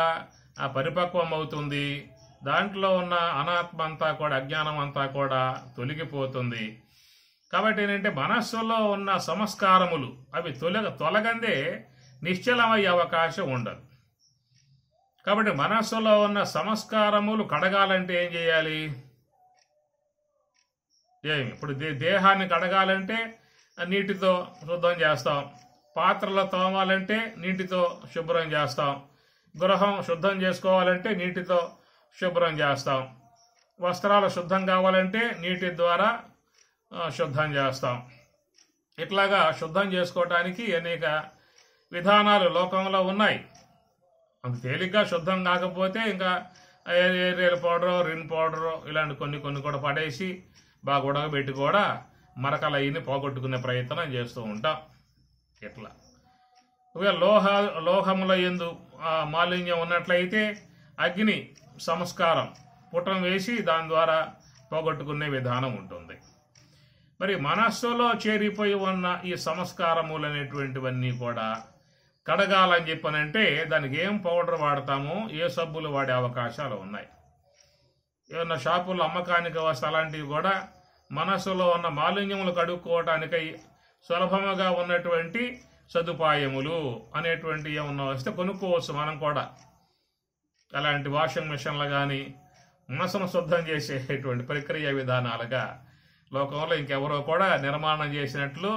పరిపక్వం అవుతుంది. దాంట్లో ఉన్న అనాత్మ అంతా కూడా, అజ్ఞానం అంతా కూడా తొలగిపోతుంది. కాబట్టి ఏంటంటే మనస్సులో ఉన్న సంస్కారములు అవి తొలగందే నిశ్చలమయ్యే అవకాశం ఉండదు. కాబట్టి మనస్సులో ఉన్న సంస్కారములు కడగాలంటే ఏం చేయాలి? ఇప్పుడు దేహాన్ని కడగాలంటే నీటితో శుద్ధం చేస్తాం, పాత్రలు తోమాలంటే నీటితో శుభ్రం చేస్తాం, గృహం శుద్ధం చేసుకోవాలంటే నీటితో శుభ్రం చేస్తాం, వస్త్రాలు శుద్ధం కావాలంటే నీటి ద్వారా శుద్ధం చేస్తాం. ఇట్లాగా శుద్ధం చేసుకోవటానికి అనేక విధానాలు లోకంలో ఉన్నాయి. అంత తేలిగ్గా శుద్ధం కాకపోతే ఇంకా ఏరియల్ పౌడరు, రిన్ పౌడరు ఇలాంటి కొన్ని కూడా పడేసి బాగా ఉడకబెట్టి కూడా మరకలు అయ్యి పోగొట్టుకునే ప్రయత్నం చేస్తూ ఉంటాం. ఇట్లా లోహముల యందు మాలిన్యం ఉన్నట్లయితే అగ్ని సంస్కారం పుటం వేసి దాని ద్వారా పోగొట్టుకునే విధానం ఉంటుంది. మరి మనస్సులో చేరిపోయి ఉన్న ఈ సంస్కారములు అనేటువంటివన్నీ కూడా కడగాలని చెప్పనంటే దానికి ఏం పౌడర్ వాడతామో, ఏ సబ్బులు వాడే అవకాశాలు ఉన్నాయి. ఏమన్నా షాపుల్లో అమ్మకానికి వస్తే అలాంటివి కూడా మనస్సులో ఉన్న మాలిన్యములు కడుక్కోవటానికై సులభముగా ఉన్నటువంటి సదుపాయములు అనేటువంటి ఏమన్నా వస్తే కొనుక్కోవచ్చు. మనం కూడా అలాంటి వాషింగ్ మిషన్లు కానీ మనసును శుద్ధం చేసేటువంటి ప్రక్రియ విధానాలుగా లోకంలో ఇంకెవరో కూడా నిర్మాణం చేసినట్లు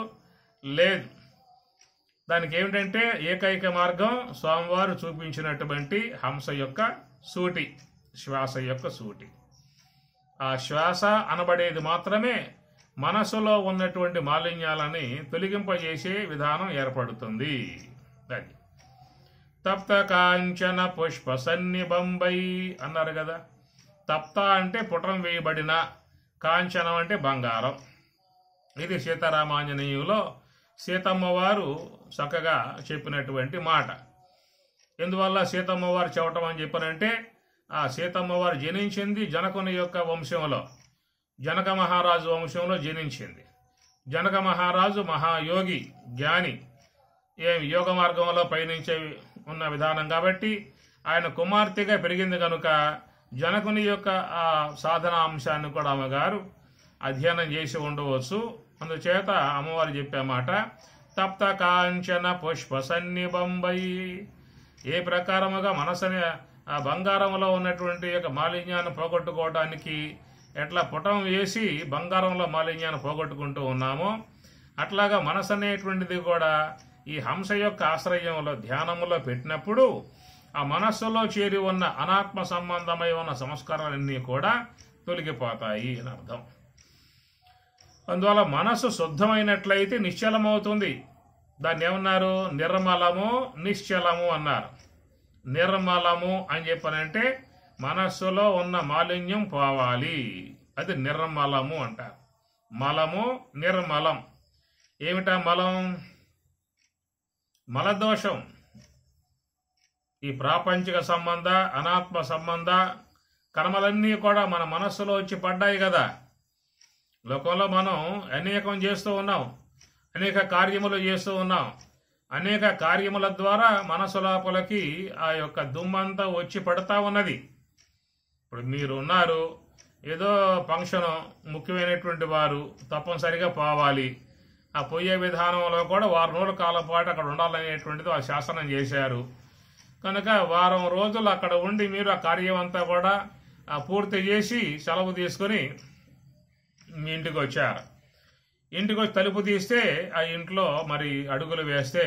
లేదు. దానికి ఏమిటంటే ఏకైక మార్గం స్వామివారు చూపించినటువంటి హంస యొక్క సూటి, శ్వాస యొక్క సూటి. ఆ శ్వాస అనబడేది మాత్రమే మనసులో ఉన్నటువంటి మాలిన్యాలని తొలగింపజేసే విధానం ఏర్పడుతుంది. అది తప్త కాంచన పుష్ప సన్నిబంబై అన్నారు కదా. తప్త అంటే పుటం వేయబడిన, కాంచనం అంటే బంగారం. ఇది సీతారామాంజనేయులో సీతమ్మ వారు చక్కగా చెప్పినటువంటి మాట. ఎందువల్ల సీతమ్మ వారు చెప్పటం అని చెప్పనంటే, ఆ సీతమ్మ వారు జనించింది జనకుని యొక్క వంశంలో, జనక మహారాజు వంశంలో జనించింది. జనక మహారాజు మహాయోగి, జ్ఞాని, యోగ మార్గంలో పయనించే ఉన్న విధానం కాబట్టి ఆయన కుమార్తెగా పెరిగింది కనుక జనకుని యొక్క ఆ సాధన అంశాన్ని కూడా అమ్మగారు అధ్యయనం చేసి ఉండవచ్చు. అందుచేత అమ్మవారు చెప్పే మాట, తప్త కాంచన పుష్ప సన్నిబంబై. ఏ ప్రకారముగా మనసుని ఆ బంగారంలో ఉన్నటువంటి యొక్క మాలిన్యాన్ని పోగొట్టుకోవడానికి ఎట్లా పుటం వేసి బంగారంలో మాలిన్యాన్ని పోగొట్టుకుంటూ ఉన్నామో, అట్లాగా మనసు అనేటువంటిది కూడా ఈ హంస యొక్క ఆశ్రయంలో ధ్యానములో పెట్టినప్పుడు ఆ మనస్సులో చేరి ఉన్న అనాత్మ సంబంధమై ఉన్న సంస్కారాలన్నీ కూడా తొలగిపోతాయి అని అర్థం. అందువల్ల మనస్సు శుద్ధమైనట్లయితే నిశ్చలమవుతుంది. దాన్ని ఏమన్నారు? నిర్మలము నిశ్చలము అన్నారు. నిర్మలము అని చెప్పనంటే మనస్సులో ఉన్న మాలిన్యం పోవాలి, అది నిర్మలము అంటారు. మలము నిర్మలం. ఏమిటా మలం? మలదోషం. ఈ ప్రాపంచిక సంబంధ అనాత్మ సంబంధ కర్మలన్నీ కూడా మన మనస్సులో వచ్చి పడ్డాయి కదా. లోకంలో మనం అనేకం చేస్తూ ఉన్నాం, అనేక కార్యములు చేస్తూ ఉన్నాం. అనేక కార్యముల ద్వారా మనసు లోపలికి ఆ యొక్క దుమ్మంతా వచ్చి పడతా ఉన్నది. ఇప్పుడు మీరు ఉన్నారు, ఏదో ఫంక్షన్, ముఖ్యమైనటువంటి వారు తప్పనిసరిగా పోవాలి. ఆ పోయే విధానంలో కూడా 6 రోజుల కాలం పాటు అక్కడ ఉండాలనేటువంటిది వాళ్ళు శాసనం చేశారు. కనుక వారం రోజులు అక్కడ ఉండి మీరు ఆ కార్యం అంతా కూడా పూర్తి చేసి సెలవు తీసుకొని మీ ఇంటికి వచ్చారు. ఇంటికి వచ్చి తలుపు తీస్తే ఆ ఇంట్లో మరి అడుగులు వేస్తే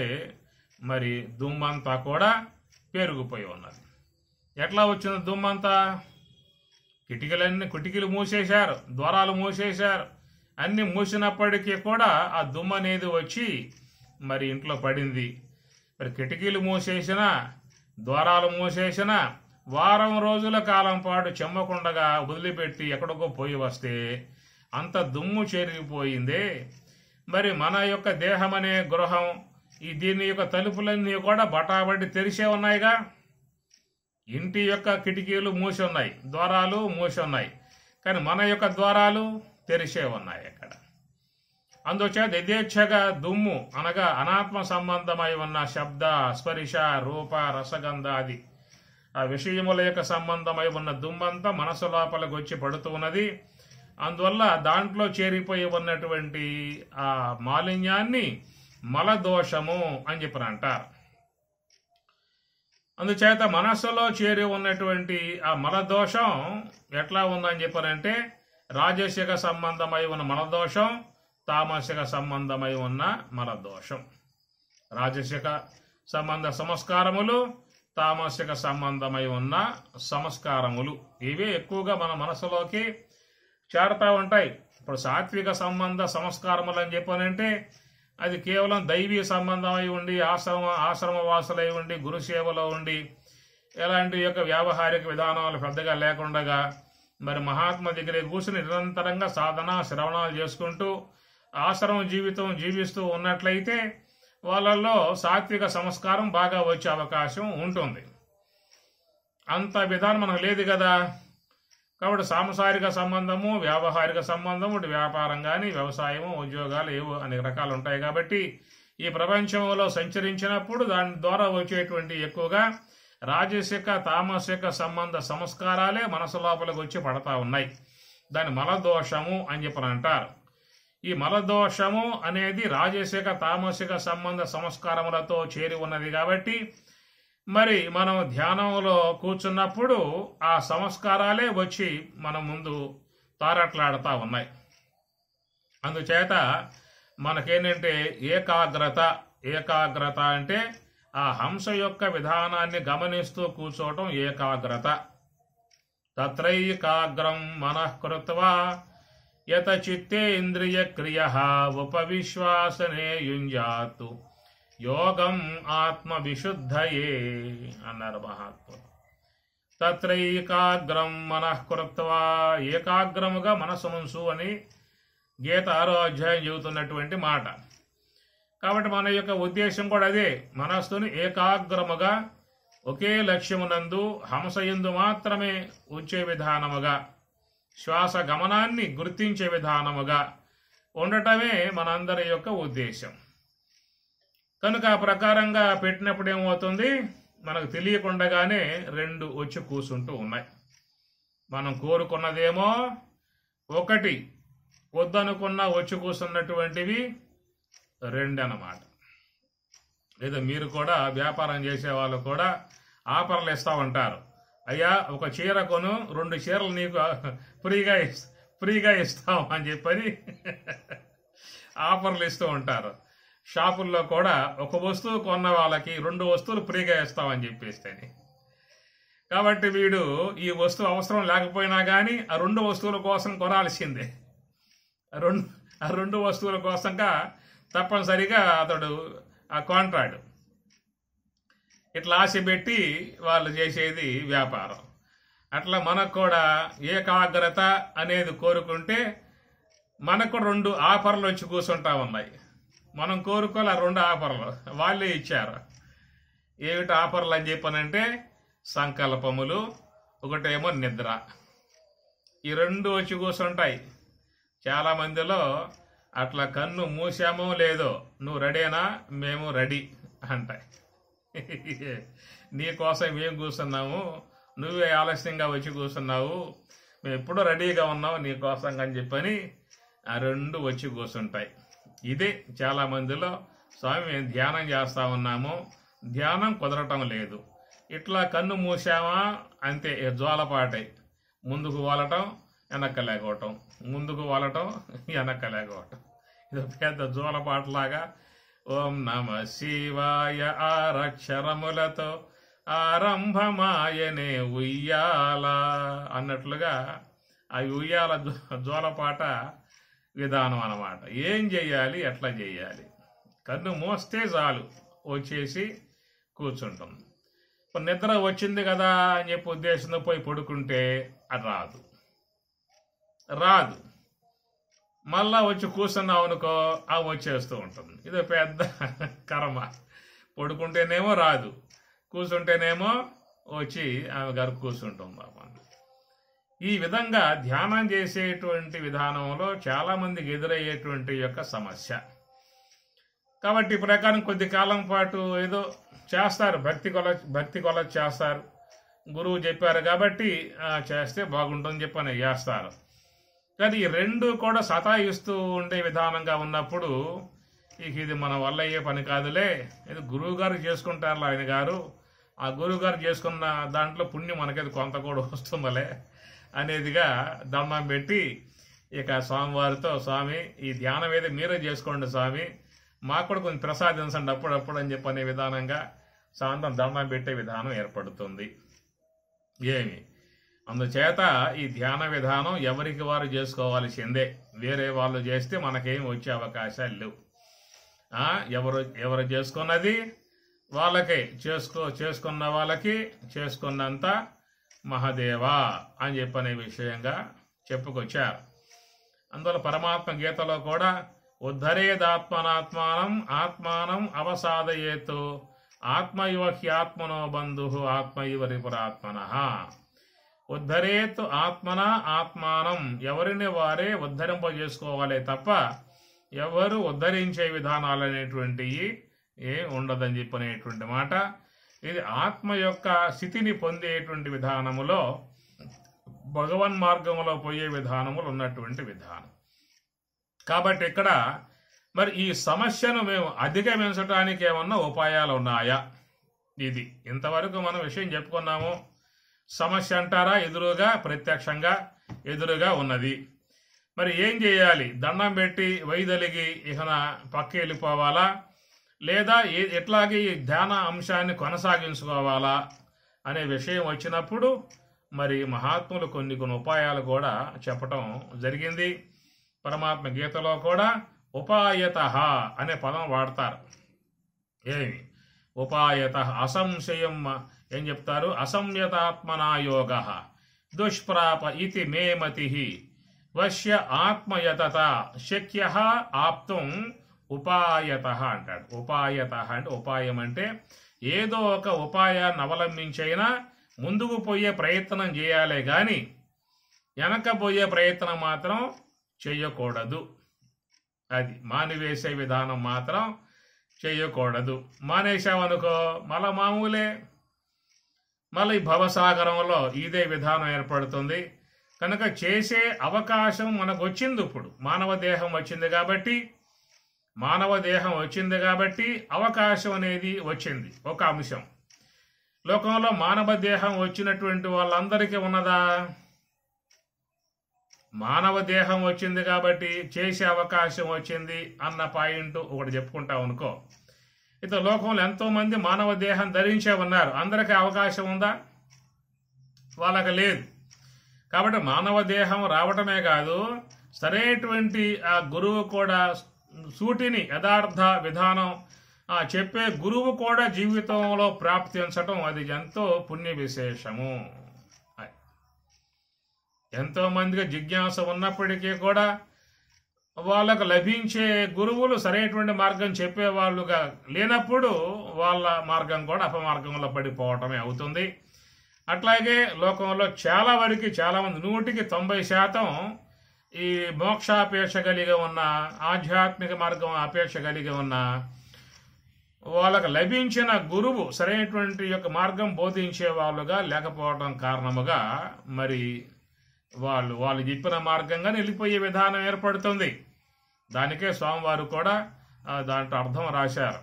మరి దుమ్మంతా కూడా పేరుకుపోయి ఉన్నది. ఎట్లా వచ్చింది దుమ్మంతా? కిటికీలు మూసేశారు, ద్వారాలు మూసేశారు. అన్ని మూసినప్పటికీ కూడా ఆ దుమ్ము అనేది వచ్చి మరి ఇంట్లో పడింది. మరి కిటికీలు మూసేసినా ద్వారాలు మూసేసినా వారం రోజుల కాలం పాటు చెమ్మకుండగా వదిలిపెట్టి ఎక్కడికో పోయి వస్తే అంత దుమ్ము చేరిగిపోయిందే. మరి మన యొక్క దేహం అనే గృహం, దీని యొక్క తలుపులన్నీ కూడా బటాబట్టి తెరిసే ఉన్నాయిగా. ఇంటి యొక్క కిటికీలు మూసి ఉన్నాయి, ద్వారాలు మూసి ఉన్నాయి, కానీ మన యొక్క ద్వారాలు తెరిసే ఉన్నాయి అక్కడ. అందుచేత యథేచ్ఛగా దుమ్ము అనగా అనాత్మ సంబంధమై ఉన్న శబ్ద స్పర్శ రూప రసగంధాది ఆ విషయముల యొక్క సంబంధమై ఉన్న దుమ్మంతా మనసు లోపలికి వచ్చి పడుతూ ఉన్నది. అందువల్ల దాంట్లో చేరిపోయి ఉన్నటువంటి ఆ మాలిన్యాన్ని మలదోషము అని చెప్పి అంటారు. అందుచేత మనస్సులో చేరి ఉన్నటువంటి ఆ మలదోషం ఎట్లా ఉందని చెప్పారంటే, రాజసిక సంబంధమై ఉన్న మలదోషం, తామసిక సంబంధమై ఉన్న మలదోషం. రాజసిక సంబంధ సంస్కారములు, తామసిక సంబంధమై ఉన్న సంస్కారములు, ఇవే ఎక్కువగా మన మనసులోకి చేరుతూ ఉంటాయి. ఇప్పుడు సాత్విక సంబంధ సంస్కారములు అని చెప్పానంటే అది కేవలం దైవీ సంబంధమై ఉండి ఆశ్రమవాసులై ఉండి గురుసేవలో ఉండి ఎలాంటి యొక్క వ్యావహారిక విధానాలు పెద్దగా లేకుండా మరి మహాత్మ దగ్గర కూర్చుని నిరంతరంగా సాధన శ్రవణాలు చేసుకుంటూ ఆశ్రమ జీవితం జీవిస్తూ ఉన్నట్లయితే వాళ్ళల్లో సాత్విక సంస్కారం బాగా వచ్చే అవకాశం ఉంటుంది. అంత విధానం మనకు లేదు కదా. కాబట్టి సాంసారిక సంబంధము, వ్యావహారిక సంబంధము, వ్యాపారం కానీ వ్యవసాయము, ఉద్యోగాలు ఏవో అనేక రకాలు ఉంటాయి. కాబట్టి ఈ ప్రపంచంలో సంచరించినప్పుడు దాని ద్వారా వచ్చేటువంటి ఎక్కువగా రాజసిక తామసిక సంబంధ సంస్కారాలే మనసు లోపలికి వచ్చి పడతా ఉన్నాయి. దాని మలదోషము అని చెప్పని అంటారు. ఈ మలదోషము అనేది రాజసిక తామసిక సంబంధ సంస్కారములతో చేరి ఉన్నది. కాబట్టి మరి మనం ధ్యానంలో కూర్చున్నప్పుడు ఆ సంస్కారాలే వచ్చి మన ముందు తారట్లాడుతూ ఉన్నాయి. అందుచేత మనకేంటంటే ఏకాగ్రత అంటే ఆ హంస యొక్క విధానాన్ని గమనిస్తూ కూర్చోవటం ఏకాగ్రత. తత్రైకాగ్రం మనః కృత్వా యత చిత్తేంద్రియ క్రియ ఉపవిశ్వాసనే యుంజాతు యోగం ఆత్మ విశుద్ధయే అన్నారు మహాత్ములు. తత్రైకాగ్రం మనః కృత్వా, ఏకాగ్రముగా మనసు ఉంచు అని గీత 6వ అధ్యాయం చెబుతున్నటువంటి మాట. కాబట్టి మన యొక్క ఉద్దేశం కూడా అదే, మనస్సుని ఏకాగ్రముగా ఒకే లక్ష్యమునందు హంసయందు మాత్రమే ఉంచే విధానముగా, శ్వాస గమనాన్ని గుర్తించే విధానముగా ఉండటమే మనందరి యొక్క ఉద్దేశం. కనుక ఆ ప్రకారంగా పెట్టినప్పుడు ఏమవుతుంది, మనకు తెలియకుండానే 2 వచ్చి కూర్చుంటూ ఉన్నాయి. మనం కోరుకున్నదేమో ఒకటి, వద్దనుకున్నా వచ్చి కూర్చున్నటువంటివి 2 అన్నమాట. లేదా మీరు కూడా వ్యాపారం చేసే వాళ్ళు కూడా ఆఫర్లు ఇస్తూ ఉంటారు. అయ్యా ఒక చీర కొను 2 చీరలు నీకు ఫ్రీగా ఇస్తాం అని చెప్పని ఆఫర్లు ఇస్తూ ఉంటారు. షాపుల్లో కూడా ఒక వస్తువు కొన్న వాళ్ళకి 2 వస్తువులు ఫ్రీగా ఇస్తామని చెప్పేస్తేనే. కాబట్టి వీడు ఈ వస్తువు అవసరం లేకపోయినా కానీ ఆ 2 వస్తువుల కోసం కొనాల్సిందే. ఆ రెండు వస్తువుల కోసంగా తప్పనిసరిగా అతడు ఆ కాంట్రాక్ట్ ఇట్లా ఆశ పెట్టి వాళ్ళు చేసేది వ్యాపారం. అట్లా మనకు కూడా ఏకాగ్రత అనేది కోరుకుంటే మనకు 2 ఆఫర్లు వచ్చి కూర్చుంటా ఉన్నాయి. మనం కోరుకోవాలి ఆ 2 ఆఫర్లు వాళ్ళే ఇచ్చారు. ఏమిటి ఆఫర్లు అని చెప్పనంటే సంకల్పములు, ఒకటేమో నిద్ర. ఈ 2 వచ్చి కూర్చుంటాయి. చాలా మందిలో అట్లా కన్ను మూసామో లేదో, నువ్వు రెడీనా, మేము రెడీ అంటాయి. నీ కోసం మేము కూర్చున్నాము, నువ్వే ఆలస్యంగా వచ్చి కూర్చున్నావు, మేము ఎప్పుడూ రెడీగా ఉన్నావు నీ కోసం అని చెప్పని ఆ 2 వచ్చి కూర్చుంటాయి. ఇదే చాలా మందిలో, స్వామి మేము ధ్యానం చేస్తా ఉన్నాము, ధ్యానం కుదరటం లేదు. ఇట్లా కన్ను మూసామా అంతే, జ్వాలపాటై ముందుకు వాలటం వెనక్కలేకపోవటం, ముందుకు వాలటం వెనక్కలేకపోవటం. ఇది పెద్ద జోలపాటలాగా ఓం నమ శివాయ 6 అక్షరములతో ఆరంభమాయనే ఉయ్యాల అన్నట్లుగా ఆ ఉయ్యాల జోలపాట విధానం అన్నమాట. ఏం చెయ్యాలి, ఎట్లా చెయ్యాలి? కన్ను మోస్తే చాలు వచ్చేసి కూర్చుంటుంది. నిద్ర వచ్చింది కదా అని చెప్పి ఉద్దేశంతో పోయి పడుకుంటే అది రాదు. మళ్ళా వచ్చి కూర్చున్నావు అనుకో, ఆ వచ్చేస్తూ ఉంటుంది. ఇది పెద్ద కర్మ. పడుకుంటేనేమో రాదు, కూర్చుంటేనేమో వచ్చి ఆమె గారు కూర్చుంటుంది. ఈ విధంగా ధ్యానం చేసేటువంటి విధానంలో చాలా మందికి ఎదురయ్యేటువంటి యొక్క సమస్య. కాబట్టి ఈ ప్రకారం కొద్ది కాలం పాటు ఏదో చేస్తారు, భక్తి కొల చేస్తారు, గురువు చెప్పారు కాబట్టి చేస్తే బాగుంటుందని చెప్పని చేస్తారు. కానీ ఈ 2 కూడా సతాయిస్తూ ఉండే విధానంగా ఉన్నప్పుడు ఇది మన వల్ల అయ్యే పని కాదులే, ఇది గురువు గారు చేసుకుంటారు, ఆయన గారు ఆ గురువు గారు చేసుకున్న దాంట్లో పుణ్యం మనకైతే కొంత కూడా వస్తుందలే అనేదిగా దండం పెట్టి ఇక స్వామివారితో, స్వామి ఈ ధ్యానం ఏదో మీరే చేసుకోండి స్వామి, మాకు కూడా కొంచెం ప్రసాదించండి అప్పుడప్పుడు అని చెప్పనే విధానంగా సాయంత్రం దండం పెట్టే విధానం ఏర్పడుతుంది. అందుచేత ఈ ధ్యాన విధానం ఎవరికి వారు చేసుకోవాల్సిందే. వేరే వాళ్ళు చేస్తే మనకేం వచ్చే అవకాశాలు లేవు. ఎవరు చేసుకున్నది వాళ్ళకే, చేసుకున్న వాళ్ళకి చేసుకున్నంత మహదేవా అని చెప్పనే విషయంగా చెప్పుకొచ్చారు. అందువల్ల పరమాత్మ గీతలో కూడా ఉద్ధరేదాత్మనాత్మానం ఆత్మానం అవసాదయేతు ఆత్మైవ హ్యాత్మనో బంధు ఆత్మైవ రిపురాత్మనః. ఉద్ధరేత్ ఆత్మన ఆత్మానం, ఎవరిని వారే ఉద్ధరింపజేసుకోవాలి తప్ప ఎవరు ఉద్ధరించే విధానాలు అనేటువంటివి ఏం ఉండదని చెప్పనేటువంటి మాట. ఇది ఆత్మ యొక్క స్థితిని పొందేటువంటి విధానములో, భగవన్ మార్గంలో పోయే విధానములు ఉన్నటువంటి విధానం. కాబట్టి ఇక్కడ మరి ఈ సమస్యను మేము అధిగమించడానికి ఏమన్నా ఉపాయాలు ఉన్నాయా? ఇది ఇంతవరకు మనం విషయం చెప్పుకున్నాము. సమస్య అంటారా, ఎదురుగా ప్రత్యక్షంగా ఎదురుగా ఉన్నది. మరి ఏం చేయాలి? దండం పెట్టి వైదొలిగి ఇకన పక్క వెళ్ళిపోవాలా, లేదా ఎట్లాగే ఈ ధ్యాన అంశాన్ని కొనసాగించుకోవాలా అనే విషయం వచ్చినప్పుడు మరి మహాత్ములు కొన్ని ఉపాయాలు కూడా చెప్పటం జరిగింది. పరమాత్మ గీతలో కూడా ఉపాయత అనే పదం వాడతారు. ఏమి ఉపాయత? అసంశయం ఏం చెప్తారు? అసంయతాత్మనాయోగ దుష్ప్రాప ఇతి మే మతి వశ్య ఆత్మయతత శక్య ఆప్తం ఉపాయత అంటాడు. ఉపాయత అంటే ఉపాయం అంటే ఏదో ఒక ఉపాయాన్ని అవలంబించైనా ముందుకు పోయే ప్రయత్నం చేయాలి, కానీ వెనకపోయే ప్రయత్నం మాత్రం చెయ్యకూడదు. అది మానివేసే విధానం మాత్రం చెయ్యకూడదు. మానేశామనుకో మళ్ళా మామూలే, మళ్ళీ భవసాగరంలో ఇదే విధానం ఏర్పడుతుంది. కనుక చేసే అవకాశం మనకు వచ్చింది. ఇప్పుడు మానవ దేహం వచ్చింది కాబట్టి అవకాశం అనేది వచ్చింది. ఒక అంశం. లోకంలో మానవ దేహం వచ్చినటువంటి వాళ్ళందరికీ ఉన్నదా? మానవ దేహం వచ్చింది కాబట్టి చేసే అవకాశం వచ్చింది అన్న పాయింట్ ఒకటి చెప్పుకుంటాం అనుకో. ఇతర లోకంలో ఎంతో మంది మానవ దేహం ధరించే ఉన్నారు. అందరికీ అవకాశం ఉందా? వాళ్ళకి లేదు. కాబట్టి మానవ దేహం రావటమే కాదు, సరైనటువంటి ఆ గురువు కూడా సూటిని యథార్థ విధానం చెప్పే గురువు కూడా జీవితంలో ప్రాప్తించటం అది ఎంతో పుణ్య విశేషము. ఎంతో మందికి జిజ్ఞాస ఉన్నప్పటికీ కూడా వాళ్ళకు లభించే గురువులు సరైనటువంటి మార్గం చెప్పేవాళ్ళుగా లేనప్పుడు వాళ్ళ మార్గం కూడా అపమార్గంలో పడిపోవటమే అవుతుంది. అట్లాగే లోకంలో చాలా వరకు చాలామంది 100% ఈ మోక్షాపేక్ష కలిగి ఉన్న, ఆధ్యాత్మిక మార్గం అపేక్ష కలిగి ఉన్న వాళ్ళకు లభించిన గురువు సరైనటువంటి యొక్క మార్గం బోధించే వాళ్ళుగా లేకపోవడం కారణముగా మరి వాళ్ళు చెప్పిన మార్గంగా వెళ్ళిపోయే విధానం ఏర్పడుతుంది. దానికే స్వామివారు కూడా దాంట్లో అర్థం రాశారు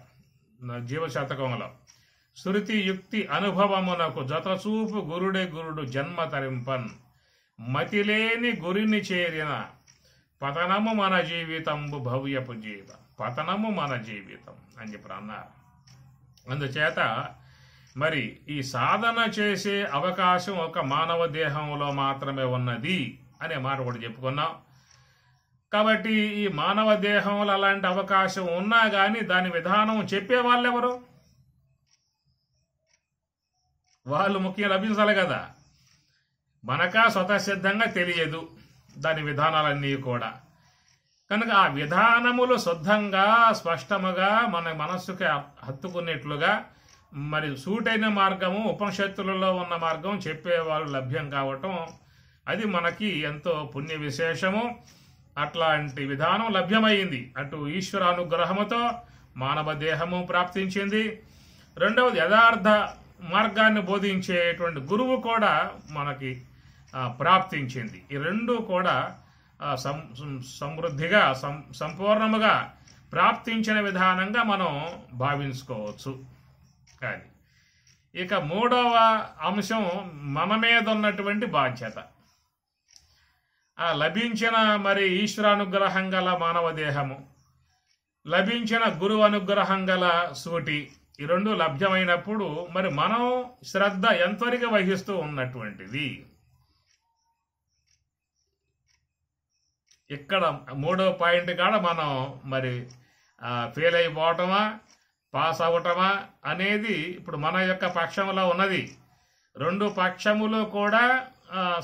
జీవశతకంలో. శృతి యుక్తి అనుభవమునకు జతచూపు గురుడే గురుడు జన్మ తరింపన్, మతిలేని గురిని చేరిన పతనము మన జీవితంబు భవ్యపు జీవితం, పతనము మన జీవితం అని చెప్పి అన్నారు. అందుచేత మరి ఈ సాధన చేసే అవకాశం ఒక మానవ దేహంలో మాత్రమే ఉన్నది అనే మాట కూడా చెప్పుకున్నాం. కాబట్టి ఈ మానవ దేహంలో అలాంటి అవకాశం ఉన్నా కానీ దాని విధానం చెప్పే వాళ్ళెవరు? వాళ్ళు ముఖ్యం లభించాలి కదా. మనకా స్వతసిద్ధంగా తెలియదు దాని విధానాలన్నీ కూడా. కనుక ఆ విధానములు శుద్ధంగా స్పష్టముగా మన మనస్సుకి హత్తుకునేట్లుగా మరి సూటైన మార్గము ఉపనిషత్తులలో ఉన్న మార్గం చెప్పేవాళ్ళు లభ్యం కావటం అది మనకి ఎంతో పుణ్య విశేషము. అట్లాంటి విధానం లభ్యమైంది. అటు ఈశ్వర అనుగ్రహముతో మానవ దేహము ప్రాప్తించింది. రెండవది యథార్థ మార్గాన్ని బోధించేటువంటి గురువు కూడా మనకి ప్రాప్తించింది. ఈ రెండు కూడా సమృద్ధిగా సంపూర్ణముగా ప్రాప్తించిన విధానంగా మనం భావించుకోవచ్చు. కానీ ఇక మూడవ అంశం మన మీద ఉన్నటువంటి బాధ్యత. లభించిన మరి ఈశ్వరానుగ్రహం గల మానవ దేహము, లభించిన గురువు అనుగ్రహం గల సూటి, ఈ రెండు లభ్యమైనప్పుడు మరి మనం శ్రద్ధ ఎంతవరకు వహిస్తూ ఉన్నటువంటిది. ఇక్కడ మూడో పాయింట్ కాడ మనం మరి ఫెయిల్ అయిపోవటమా పాస్ అవ్వటమా అనేది ఇప్పుడు మన యొక్క పక్షంలో ఉన్నది. రెండు పక్షములు కూడా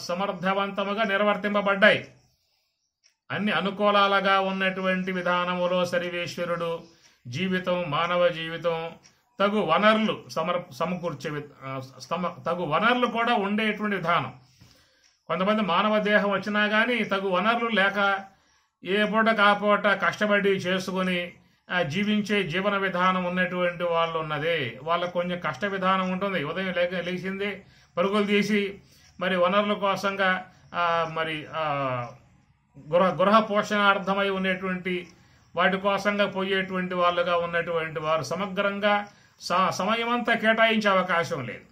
సమర్థవంతముగా నిర్వర్తింపబడ్డాయి. అన్ని అనుకూలాలుగా ఉన్నటువంటి విధానములో సర్వేశ్వరుడు జీవితం, మానవ జీవితం తగు వనరులు సమకూర్చే తగు వనరులు కూడా ఉండేటువంటి విధానం. కొంతమంది మానవ దేహం వచ్చినా కానీ తగు వనరులు లేక ఏ పూట కాపూట కష్టపడి చేసుకుని జీవించే జీవన విధానం ఉన్నటువంటి వాళ్ళు ఉన్నదే. వాళ్ళకు కొంచెం కష్ట విధానం ఉంటుంది. ఉదయం లేచింది పరుగులు తీసి మరి వనరుల కోసంగా మరి గృహ పోషణార్థమై ఉండేటువంటి వాటి కోసంగా పోయేటువంటి వాళ్ళుగా ఉన్నటువంటి వారు సమగ్రంగా సమయం అంతా కేటాయించే అవకాశం లేదు.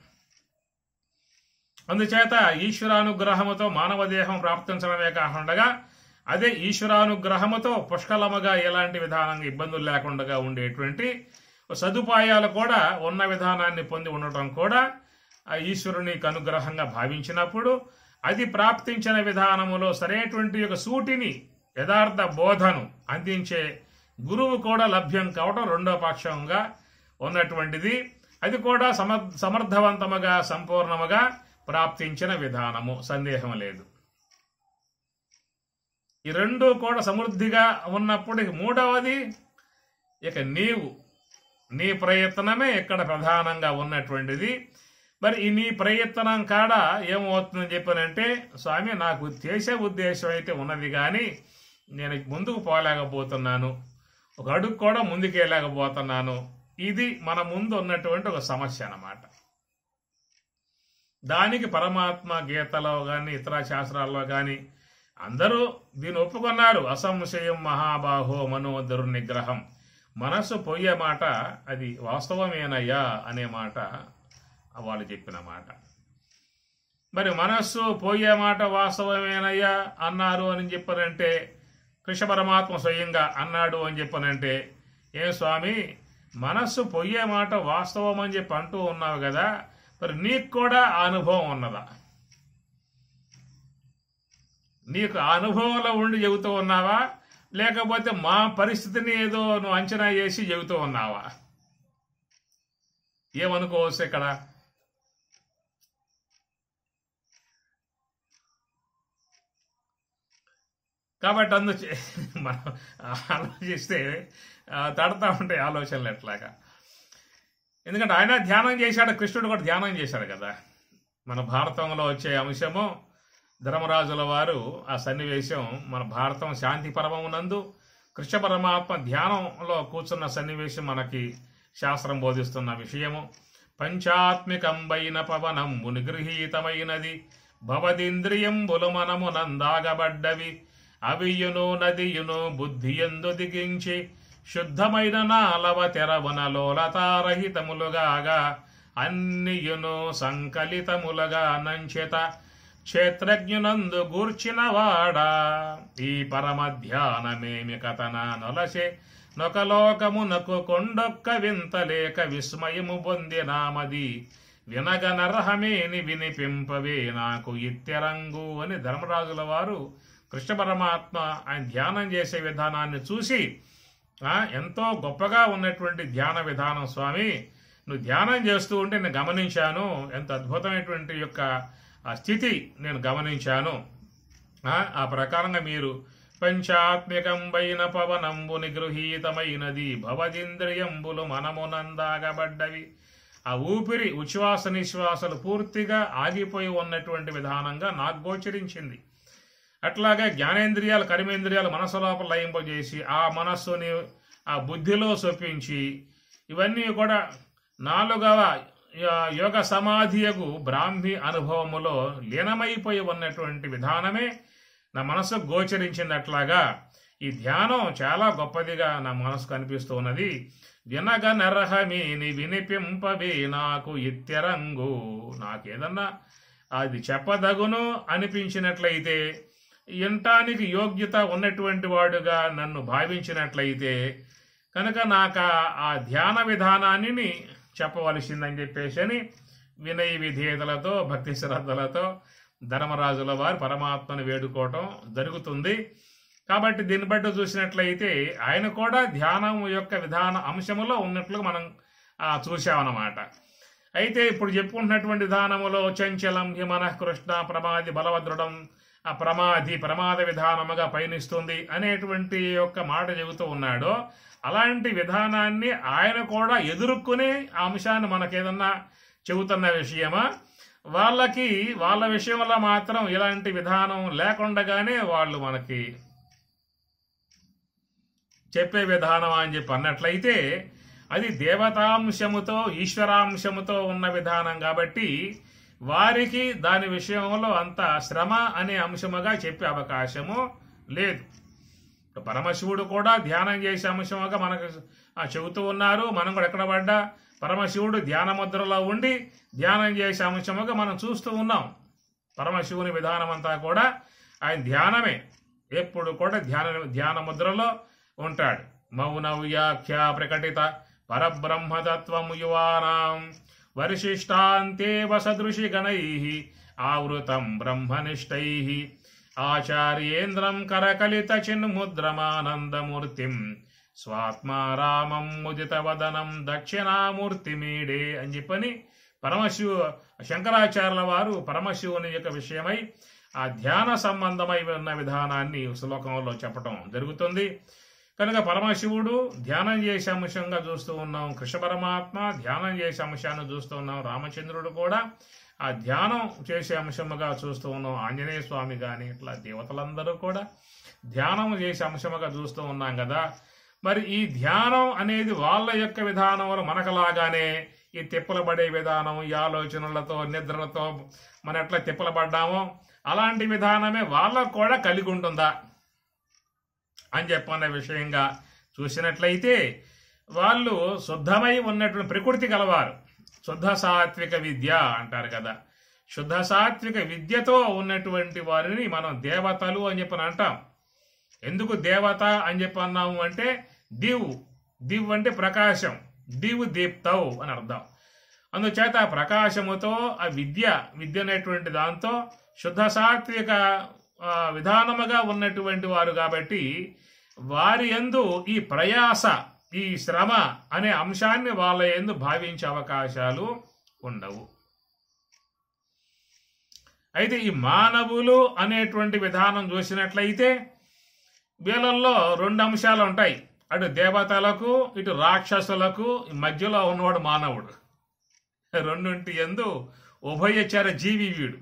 అందుచేత ఈశ్వరానుగ్రహముతో మానవ దేహం ప్రాప్తించడమే కాకుండా అదే ఈశ్వరానుగ్రహముతో పుష్కలముగా ఎలాంటి విధానంగా ఇబ్బందులు లేకుండా ఉండేటువంటి సదుపాయాలు కూడా ఉన్న విధానాన్ని పొంది ఉండటం కూడా ఆ ఈశ్వరునికి అనుగ్రహంగా భావించినప్పుడు అది ప్రాప్తించిన విధానములో సరైనటువంటి ఒక సూటిని యథార్థ బోధను అందించే గురువు కూడా లభ్యం కావడం రెండో పక్షంగా ఉన్నటువంటిది. అది కూడా సమర్థవంతముగా సంపూర్ణముగా ప్రాప్తించిన విధానము, సందేహం లేదు. ఈ రెండు కూడా సమృద్ధిగా ఉన్నప్పుడు మూడవది ఇక నీ ప్రయత్నమే ఇక్కడ ప్రధానంగా ఉన్నటువంటిది. మరి ఈ నీ ప్రయత్నం కాడ ఏమవుతుందని చెప్పానంటే, స్వామి నాకు చేసే ఉద్దేశం అయితే ఉన్నది కానీ నేను ముందుకు పోలేకపోతున్నాను, ఒక అడుగు కూడా ముందుకెళ్ళలేకపోతున్నాను. ఇది మన ముందు ఉన్నటువంటి ఒక సమస్య అన్నమాట. దానికి పరమాత్మ గీతలో కానీ ఇతర శాస్త్రాల్లో కానీ అందరూ దీన్ని ఒప్పుకున్నారు. అసంశయం మహాబాహో మనోదుర్నిగ్రహం. మనస్సు పోయే మాట అది వాస్తవమేనయ్యా అనే మాట వాళ్ళు చెప్పిన మాట. మరి మనస్సు పోయే మాట వాస్తవమేనయ్యా అన్నారు అని చెప్పనంటే, కృష్ణ పరమాత్మ స్వయంగా అన్నాడు అని చెప్పనంటే, ఏం స్వామి మనస్సు పోయే మాట వాస్తవం అని చెప్పి అంటూ ఉన్నావు కదా, మరి నీకు కూడా ఆ అనుభవం ఉన్నదా? నీకు ఆ అనుభవంలో ఉండి చెబుతూ ఉన్నావా, లేకపోతే మా పరిస్థితిని ఏదో నువ్వు అంచనా చేసి చెబుతూ ఉన్నావా? ఏమనుకోవచ్చు ఇక్కడ? కాబట్టి మనం ఆలోచిస్తే తడతా ఉంటాయి ఆలోచనలు ఎట్లాగా. ఎందుకంటే ఆయన ధ్యానం చేశాడు, కృష్ణుడు కూడా ధ్యానం చేశాడు కదా. మన భారతంలో వచ్చే అంశము ధర్మరాజుల వారు ఆ సన్నివేశం మన భారతం శాంతి పర్వమునందు కృష్ణ పరమాత్మ ధ్యానంలో కూర్చున్న సన్నివేశం మనకి శాస్త్రం బోధిస్తున్న విషయము. పంచాత్మికంబైన పవనంబు నిగృహీతమైనది భవదింద్రియంబులు మనమునందాగబడ్డవి అవియును నదియును బుద్ధియందు దిగించి శుద్ధమైన నాలవ తెరవున లోలతారహితములుగాగా అన్నియును సంకలితములుగా నంచెత క్షేత్రజ్ఞునందు గూర్చిన వాడా ఈ పరమధ్యానమేమి కథన నొలసే నొకలోకమునకు కొండొక్క వింతలేక విస్మయము పొందినామది వినగనర్హమేని వినిపింపవే నాకు ఇత్యరంగు అని ధర్మరాజుల వారు కృష్ణ పరమాత్మ ఆయన ధ్యానం చేసే విధానాన్ని చూసి ఎంతో గొప్పగా ఉన్నటువంటి ధ్యాన విధానం స్వామి, నువ్వు ధ్యానం చేస్తూ ఉంటే నేను గమనించాను, ఎంత అద్భుతమైనటువంటి యొక్క ఆ స్థితి నేను గమనించాను. ఆ ప్రకారంగా మీరు పంచాత్మికంబైన పవనంబు నిగృహీతమైనది భవదింద్రియంబులు మనమునందాగబడ్డవి. ఆ ఊపిరి ఉచ్ఛ్వాస నిశ్వాసలు పూర్తిగా ఆగిపోయి ఉన్నటువంటి విధానంగా నాకు గోచరించింది. అట్లాగే జ్ఞానేంద్రియాలు కర్మేంద్రియాలు మనసు లోపల లయింపజేసి ఆ మనస్సుని ఆ బుద్ధిలో చొప్పించి ఇవన్నీ కూడా 4వ యోగ సమాధియగు బ్రాహ్మి అనుభవములో లీనమైపోయి ఉన్నటువంటి విధానమే నా మనసు గోచరించింది. అట్లాగా ఈ ధ్యానం చాలా గొప్పదిగా నా మనసుకు అనిపిస్తూ ఉన్నది. వినగనర్హమేని వినిపింపవే నాకు ఇత్యరంగు. నాకేదన్నా అది చెప్పదగును అనిపించినట్లయితే, వినటానికి యోగ్యత ఉన్నటువంటి వాడుగా నన్ను భావించినట్లయితే కనుక నాకు ఆ ధ్యాన విధానాన్ని చెప్పవలసిందని చెప్పేసి అని వినయ విధేయతలతో భక్తి శ్రద్ధలతో ధర్మరాజుల వారు పరమాత్మను వేడుకోవటం జరుగుతుంది. కాబట్టి దీన్ని బట్టి చూసినట్లయితే ఆయన కూడా ధ్యానం యొక్క విధాన అంశములో ఉన్నట్లు మనం చూసామన్నమాట. అయితే ఇప్పుడు చెప్పుకుంటున్నటువంటి విధానములో చంచలం హిమన కృష్ణ ప్రమాది బలవదృఢం ఆ ప్రమాద విధానముగా పయనిస్తుంది అనేటువంటి యొక్క మాట చెబుతూ ఉన్నాడో, అలాంటి విధానాన్ని ఆయన కూడా ఎదుర్కొనే అంశాన్ని మనకేదన్నా చెబుతున్న విషయమా? వాళ్ళ విషయంలో మాత్రం ఇలాంటి విధానం లేకుండగానే వాళ్ళు మనకి చెప్పే విధానం అని చెప్పి అన్నట్లయితే అది దేవతాంశముతో ఈశ్వరాంశముతో ఉన్న విధానం కాబట్టి వారికి దాని విషయంలో అంత శ్రమ అనే అంశముగా చెప్పే అవకాశము లేదు. పరమశివుడు కూడా ధ్యానం చేసే అంశముగా మనకు చెబుతూ ఉన్నారు. మనం కూడా ఎక్కడ పడ్డా పరమశివుడు ధ్యాన ముద్రలో ఉండి ధ్యానం చేసే అంశముగా మనం చూస్తూ ఉన్నాం. పరమశివుని విధానం అంతా కూడా ఆయన ధ్యానమే, ఎప్పుడు కూడా ధ్యాన ముద్రలో ఉంటాడు. మౌన వ్యాఖ్య ప్రకటిత పరబ్రహ్మతత్వము యువానాం వరిశిష్టాంతే వసదృశి గణై ఆవృతం బ్రహ్మనిష్టై ఆచార్యేంద్రం కరకలిత చిన్ముద్రమానందమూర్తిం స్వాత్మారామం ముదిత వదనం దక్షిణామూర్తిమీడే అని చెప్పని శంకరాచార్యుల వారు పరమశివుని యొక్క విషయమై ఆ ధ్యాన సంబంధమై ఉన్న విధానాన్ని శ్లోకంలో చెప్పటం జరుగుతుంది. కనుక పరమశివుడు ధ్యానం చేసే అంశంగా చూస్తూ ఉన్నాం, కృష్ణ పరమాత్మ ధ్యానం చేసే అంశాన్ని చూస్తూ ఉన్నాం, రామచంద్రుడు కూడా ఆ ధ్యానం చేసే అంశముగా చూస్తూ ఉన్నాం, ఆంజనేయ స్వామి కానీ ఇట్లా దేవతలందరూ కూడా ధ్యానం చేసే అంశముగా చూస్తూ ఉన్నాం కదా. మరి ఈ ధ్యానం అనేది వాళ్ళ యొక్క విధానంలో మనకలాగానే ఈ తిప్పలబడే విధానం, ఈ ఆలోచనలతో నిద్రలతో మనం ఎట్లా తిప్పలబడ్డామో అలాంటి విధానమే వాళ్ళకు కూడా కలిగి ఉంటుందా అని చెప్పనే విషయంగా చూసినట్లయితే వాళ్ళు శుద్ధమై ఉన్నటువంటి ప్రకృతి గలవారు. శుద్ధ సాత్విక విద్య అంటారు కదా, శుద్ధ సాత్విక విద్యతో ఉన్నటువంటి వారిని మనం దేవతలు అని చెప్పని అంటాం. ఎందుకు దేవత అని చెప్పి అన్నాము అంటే దివ్ అంటే ప్రకాశం, దీప్తవు అని అర్థం. అందుచేత ప్రకాశముతో ఆ విద్య అనేటువంటి దాంతో శుద్ధ సాత్విక విధానముగా ఉన్నటువంటి వారు కాబట్టి వారి యందు ఈ ప్రయాస, ఈ శ్రమ అనే అంశాన్ని వాళ్ళ యందు భావించే అవకాశాలు ఉండవు. అయితే ఈ మానవులు అనేటువంటి విధానం చూసినట్లయితే వీళ్ళల్లో రెండు అంశాలు ఉంటాయి. అటు దేవతలకు ఇటు రాక్షసులకు మధ్యలో ఉన్నవాడు మానవుడు. రెండింటి యందు ఉభయచర జీవి వీడు.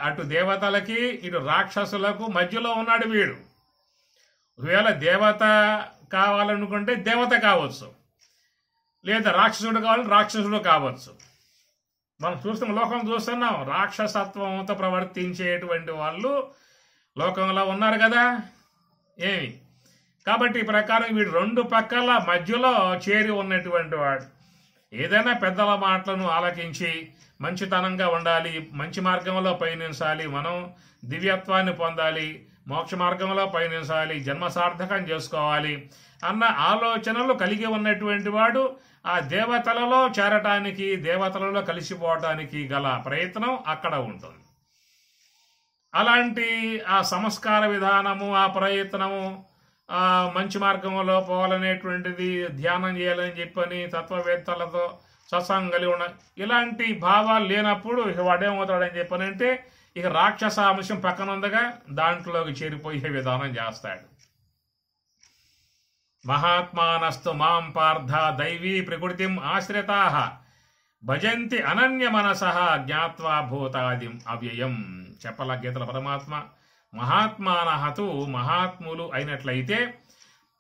అటు దేవతలకి ఇటు రాక్షసులకు మధ్యలో ఉన్నాడు వీడు. ఒకవేళ దేవత కావాలనుకుంటే దేవత కావచ్చు, లేదా రాక్షసుడు కావాలంటే రాక్షసుడు కావచ్చు. మనం లోకం చూస్తున్నాం, రాక్షసత్వంతో ప్రవర్తించేటువంటి వాళ్ళు లోకంలో ఉన్నారు కదా. కాబట్టి ఈ ప్రకారం వీడు రెండు పక్కల మధ్యలో చేరి ఉన్నటువంటి వాడు. ఏదైనా పెద్దల మాటలను ఆలకించి మంచితనంగా ఉండాలి, మంచి మార్గంలో పయనించాలి, మనం దివ్యత్వాన్ని పొందాలి, మోక్ష మార్గంలో పయనించాలి, జన్మ సార్థకం చేసుకోవాలి అన్న ఆలోచనలు కలిగి ఉన్నటువంటి వాడు ఆ దేవతలలో చేరటానికి, దేవతలలో కలిసిపోవటానికి గల ప్రయత్నం అక్కడ ఉంటుంది. అలాంటి ఆ సంస్కార విధానము, ఆ ప్రయత్నము, మంచి మార్గంలో పోవాలనేటువంటిది, ధ్యానం చేయాలని చెప్పని తత్వవేత్తలతో సత్సంగం కలిగి ఉన్న ఇలాంటి భావాలు లేనప్పుడు ఇక వాడేమవుతాడని చెప్పనంటే ఇక రాక్షస అంశం పక్కన ఉందగా దాంట్లోకి చేరిపోయే విధానం చేస్తాడు. మహాత్మానస్తు మాం పార్థ దైవీ ప్రకృతిం ఆశ్రితాః భజంతి అనన్య మనసః జ్ఞాత్వా భూతాదిం అవ్యయం. చెప్పల గీతల పరమాత్మ. మహాత్మానహతు మహాత్ములు అయినట్లయితే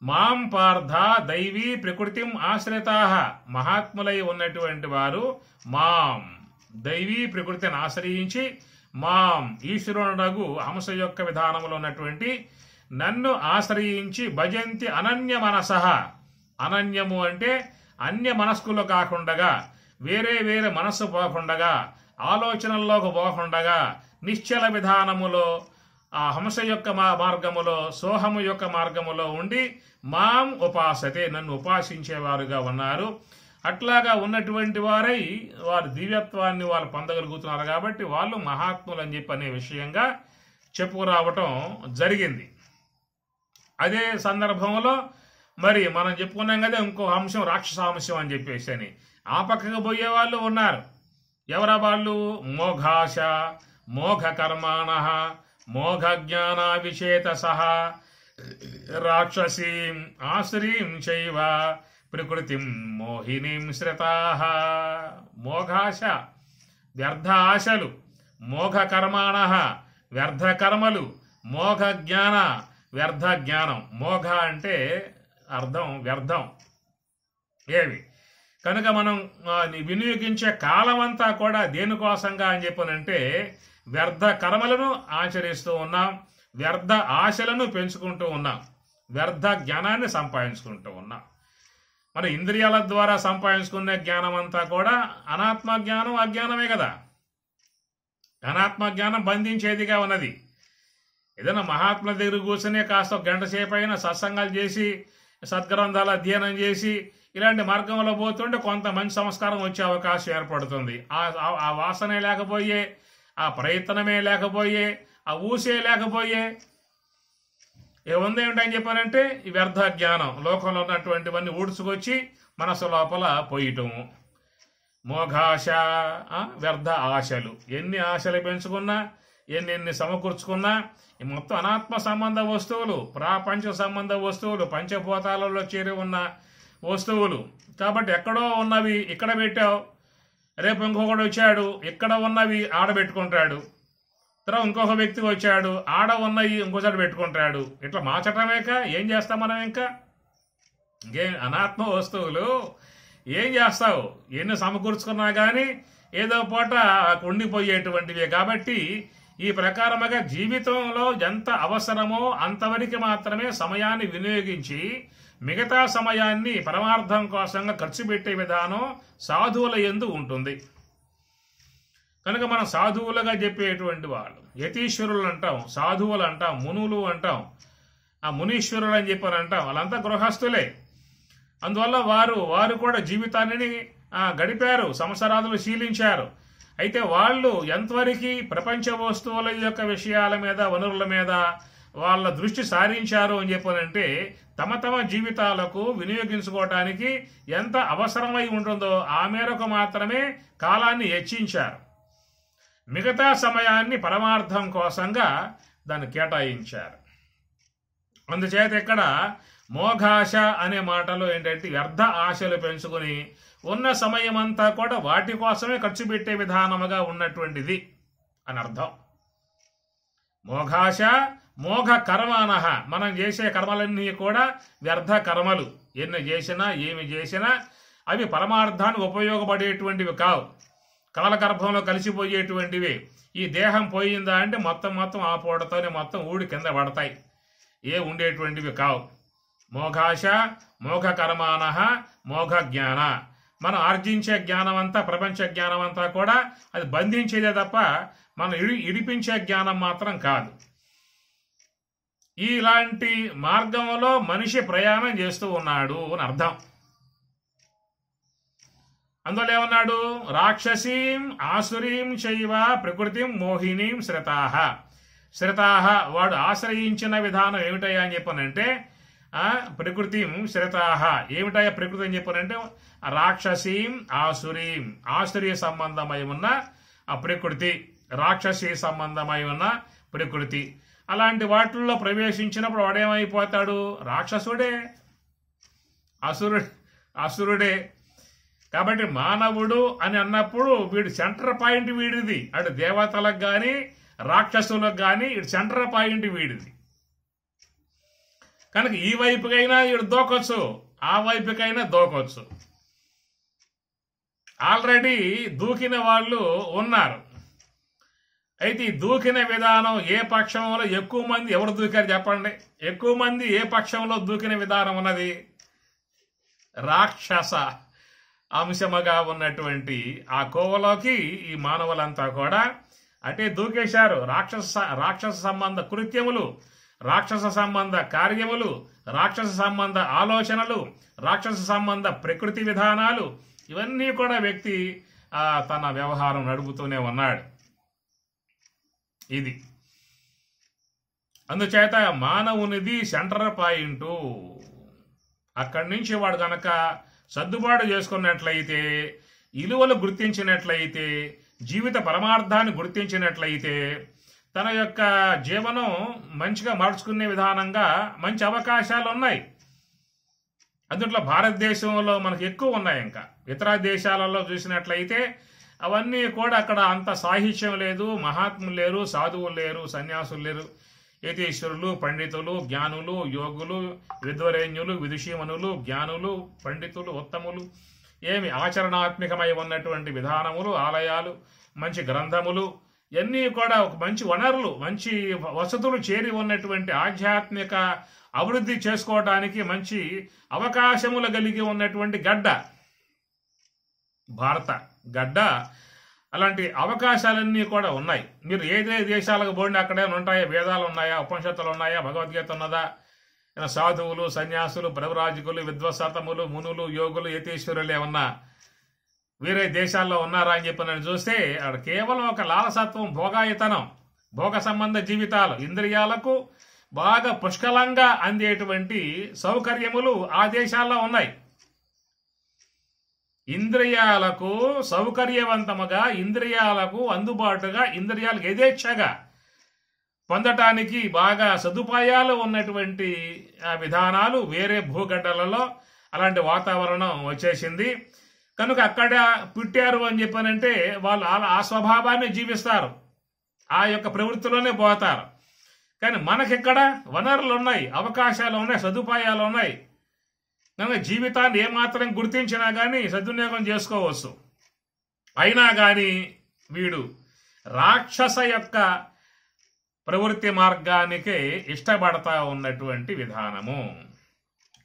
మాం పార్థ దైవీ ప్రకృతిం ఆశ్రితాః మహాత్ములై ఉన్నటువంటి వారు మాం దైవీ ప్రకృతిని ఆశ్రయించి మాం ఈశ్వరునగు హంస యొక్క విధానంలో ఉన్నటువంటి నన్ను ఆశ్రయించి భజంతి అనన్య మనసః. అనన్యము అంటే అన్య మనస్కులు కాకుండా, వేరే వేరే మనస్సు పోకుండగా, ఆలోచనల్లోకి పోకుండగా నిశ్చల విధానములో ఆ హంస యొక్క మార్గములో, సోహము యొక్క మార్గములో ఉండి మాం ఉపాసతే నన్ను ఉపాసించేవారుగా ఉన్నారు. అట్లాగా ఉన్నటువంటి వారై వారు దివ్యత్వాన్ని వాళ్ళు పొందగలుగుతున్నారు. కాబట్టి వాళ్ళు మహాత్ములు అని చెప్పి అనే విషయంగా చెప్పుకురావటం జరిగింది. అదే సందర్భంలో మరి మనం చెప్పుకున్నాం కదా ఇంకో అంశం రాక్షసాంశం అని చెప్పేసి అని ఆ పక్కకు పోయే వాళ్ళు ఉన్నారు. ఎవరా వాళ్ళు? మోఘాశ, మోఘ కర్మాణ, మోఘ జ్ఞానావిచేతసః రాక్షసీం ఆశ్రీం చైవ ప్రకృతిం మోహినీం శ్రితాః. మోఘాశ వ్యర్థ ఆశలు, మోఘ కర్మాణ వ్యర్థ కర్మలు, మోఘ జ్ఞాన వ్యర్థ జ్ఞానం. మోఘ అంటే అర్థం వ్యర్థం ఏవి కనుక మనం వినియోగించే కాలం అంతా కూడా దేనికోసంగా అని చెప్పనంటే వ్యర్థ కర్మలను ఆచరిస్తూ ఉన్నాం, వ్యర్థ ఆశలను పెంచుకుంటూ ఉన్నాం, వ్యర్థ జ్ఞానాన్ని సంపాదించుకుంటూ ఉన్నాం. మన ఇంద్రియాల ద్వారా సంపాదించుకునే జ్ఞానం అంతా కూడా అనాత్మ జ్ఞానం, అజ్ఞానమే కదా. అనాత్మ జ్ఞానం బంధించేదిగా ఉన్నది. ఏదైనా మహాత్ముల దగ్గర కూర్చొని కాస్త గంట సేపు అయినా సత్సంగాలు చేసి, సద్గ్రంథాలు అధ్యయనం చేసి ఇలాంటి మార్గంలో పోతుంటే కొంత మంచి సంస్కారం వచ్చే అవకాశం ఏర్పడుతుంది. ఆ వాసనే లేకపోయే, ఆ ప్రయత్నమే లేకపోయే, ఆ ఊసే లేకపోయే ఏముందేమిటని చెప్పానంటే ఈ వ్యర్థ జ్ఞానం లోకంలో ఉన్నటువంటివన్నీ ఊడ్చుకొచ్చి మనసు లోపల పోయటము. మోఘాశ వ్యర్థ ఆశలు. ఎన్ని ఆశలు పెంచుకున్నా, ఎన్ని సమకూర్చుకున్నా ఈ మొత్తం అనాత్మ సంబంధ వస్తువులు, ప్రాపంచ సంబంధ వస్తువులు, పంచభూతాలలో చేరి ఉన్న వస్తువులు. కాబట్టి ఎక్కడో ఉన్నవి ఇక్కడ పెట్టావు, రేపు ఇంకొకడు వచ్చాడు ఇక్కడ ఉన్నవి ఆడబెట్టుకుంటాడు, తర్వాత ఇంకొక వ్యక్తి వచ్చాడు ఆడ ఉన్నవి ఇంకోసారి పెట్టుకుంటాడు. ఇట్లా మార్చటమేక ఏం చేస్తాం మనం? ఇంకేం అనాత్మ వస్తువులు ఏం చేస్తావు? ఎన్ని సమకూర్చుకున్నా కానీ ఏదో పూట ఉండిపోయేటువంటివే. కాబట్టి ఈ ప్రకారముగా జీవితంలో ఎంత అవసరమో అంతవరకు మాత్రమే సమయాన్ని వినియోగించి మిగతా సమయాన్ని పరమార్థం కోసంగా ఖర్చు పెట్టే విధానం సాధువుల యందు ఉంటుంది. కనుక మనం సాధువులుగా చెప్పేటువంటి వాళ్ళు యతీశ్వరులు అంటాం, సాధువులు అంటాం, మునులు అంటాం, ఆ మునీశ్వరులు అని చెప్పని అంటాం. వాళ్ళంతా గృహస్థులే. అందువల్ల వారు కూడా జీవితాన్ని గడిపారు, సంవత్సరాదులు శీలించారు. అయితే వాళ్ళు ఎంతవరకు ప్రపంచ వస్తువుల యొక్క విషయాల మీద, వనరుల మీద వాళ్ళ దృష్టి సారించారు అని చెప్పనంటే తమ తమ జీవితాలకు వినియోగించుకోవటానికి ఎంత అవసరమై ఉంటుందో ఆ మేరకు మాత్రమే కాలాన్ని హెచ్చించారు. మిగతా సమయాన్ని పరమార్థం కోసంగా దాన్ని కేటాయించారు. అందుచేత ఇక్కడ మోఘాశ అనే మాటలో ఏంటంటే వ్యర్థ ఆశలు పెంచుకుని ఉన్న సమయం అంతా కూడా వాటి కోసమే ఖర్చు పెట్టే విధానముగా ఉన్నటువంటిది అని అర్థం. మోఘాశ మోఘ కర్మానహ, మనం చేసే కర్మలన్నీ కూడా వ్యర్థ కర్మలు. ఎన్ని చేసినా ఏమి చేసినా అవి పరమార్థానికి ఉపయోగపడేటువంటివి కావు, కాలగర్భంలో కలిసిపోయేటువంటివి. ఈ దేహం పోయిందా అంటే మొత్తం ఆ పూటతోనే మొత్తం ఊడి కింద పడతాయి, ఏ ఉండేటువంటివి కావు. మోఘాశ మోఘ కర్మానహ మోఘ జ్ఞాన, మనం ఆర్జించే జ్ఞానం అంతా, ప్రపంచ జ్ఞానం అంతా కూడా అది బంధించేదే తప్ప మనం ఇడిపించే జ్ఞానం మాత్రం కాదు. ఇలాంటి మార్గంలో మనిషి ప్రయాణం చేస్తూ ఉన్నాడు అని అర్థం. అందులో ఏమన్నాడు? రాక్షసీం ఆసురీం చైవ ప్రకృతిం మోహినీం శ్రతాహ. శ్రతాహ వాడు ఆశ్రయించిన విధానం ఏమిటయ్యా అని చెప్పనంటే ప్రకృతిం శ్రతాహ. ఏమిటయ్యా ప్రకృతి అని చెప్పనంటే రాక్షసీం ఆసురీం, ఆసురీ సంబంధమై ఉన్న ఆ ప్రకృతి, రాక్షసీ సంబంధమై ఉన్న ప్రకృతి. అలాంటి వాటిల్లో ప్రవేశించినప్పుడు వాడేమైపోతాడు? రాక్షసుడే, అసురుడే. కాబట్టి మానవుడు అని అన్నప్పుడు వీడు సెంటర్ పాయింట్ వీడిది. అటు దేవతలకు కానీ రాక్షసులకు కానీ ఇటు సెంటర్ పాయింట్ వీడిది. కనుక ఈ వైపుకైనా వీడు దూకొచ్చు, ఆ వైపుకైనా దూకొచ్చు. ఆల్రెడీ దూకిన వాళ్ళు ఉన్నారు. అయితే ఈ దూకిన విధానం ఏ పక్షంలో ఎక్కువ మంది ఎవరు దూకారు చెప్పండి? ఎక్కువ మంది ఏ పక్షంలో దూకిన విధానం ఉన్నది? రాక్షస అంశముగా ఉన్నటువంటి ఆ కోవలోకి ఈ మానవులంతా కూడా అంటే దూకేశారు. రాక్షస సంబంధ కృత్యములు, రాక్షస సంబంధ కార్యములు, రాక్షస సంబంధ ఆలోచనలు, రాక్షస సంబంధ ప్రకృతి విధానాలు, ఇవన్నీ కూడా వ్యక్తి తన వ్యవహారం నడుపుతూనే ఉన్నాడు. ఇది అందుచేత మానవునిది సెంటర్ పాయింట్. అక్కడి నుంచి వాడు కనుక సర్దుబాటు చేసుకున్నట్లయితే, విలువలు గుర్తించినట్లయితే, జీవిత పరమార్థాన్ని గుర్తించినట్లయితే తన యొక్క జీవనం మంచిగా మార్చుకునే విధానంగా మంచి అవకాశాలు ఉన్నాయి. అందుట్లో భారతదేశంలో మనకు ఎక్కువ ఉన్నాయి. ఇంకా ఇతర దేశాలలో చూసినట్లయితే అవన్నీ కూడా అక్కడ అంత సాహిత్యం లేదు, మహాత్ములు లేరు, సాధువులు లేరు, సన్యాసులు లేరు. యతీశ్వరులు, పండితులు, జ్ఞానులు, యోగులు, విద్వరేణ్యులు, విదుషీమనులు, జ్ఞానులు, పండితులు, ఉత్తములు, ఏమి ఆచరణాత్మకమై ఉన్నటువంటి విధానములు, ఆలయాలు, మంచి గ్రంథములు, ఇవన్నీ కూడా ఒక మంచి వనరులు, మంచి వసతులు చేరి ఉన్నటువంటి ఆధ్యాత్మిక అభివృద్ధి చేసుకోవడానికి మంచి అవకాశములు కలిగి ఉన్నటువంటి గడ్డ భారత గడ్డ. అలాంటి అవకాశాలన్నీ కూడా ఉన్నాయి. మీరు ఏదే దేశాలకు పోండి అక్కడే ఉంటాయా? వేదాలు ఉన్నాయా? ఉపనిషత్తులు ఉన్నాయా? భగవద్గీత ఉన్నదా? సాధువులు, సన్యాసులు, ప్రవరాజకులు, విద్వసతములు, మునులు, యోగులు, యతీశ్వరులు ఏమన్నా వేరే దేశాల్లో ఉన్నారా అని చెప్పి నన్ను చూస్తే అక్కడ కేవలం ఒక లాలసత్వం, భోగాయతనం, భోగ సంబంధ జీవితాలు, ఇంద్రియాలకు బాగా పుష్కలంగా అందేటువంటి సౌకర్యములు ఆ దేశాల్లో ఉన్నాయి. ఇంద్రియాలకు సౌకర్యవంతముగా, ఇంద్రియాలకు అందుబాటుగా, ఇంద్రియాలకు యథేచ్ఛగా పొందటానికి బాగా సదుపాయాలు ఉన్నటువంటి విధానాలు వేరే భూగడ్డలలో అలాంటి వాతావరణం వచ్చేసింది. కనుక అక్కడ పుట్టారు అని చెప్పానంటే వాళ్ళు ఆ స్వభావాన్ని జీవిస్తారు, ఆ యొక్క ప్రవృత్తిలోనే పోతారు. కానీ మనకిక్కడ వనరులు ఉన్నాయి, అవకాశాలు ఉన్నాయి, సదుపాయాలు ఉన్నాయి. కనుక జీవితాన్ని ఏమాత్రం గుర్తించినా కానీ సద్వినియోగం చేసుకోవచ్చు. అయినా కానీ వీడు రాక్షస యొక్క ప్రవృత్తి మార్గానికే ఇష్టపడతా ఉన్నటువంటి విధానము.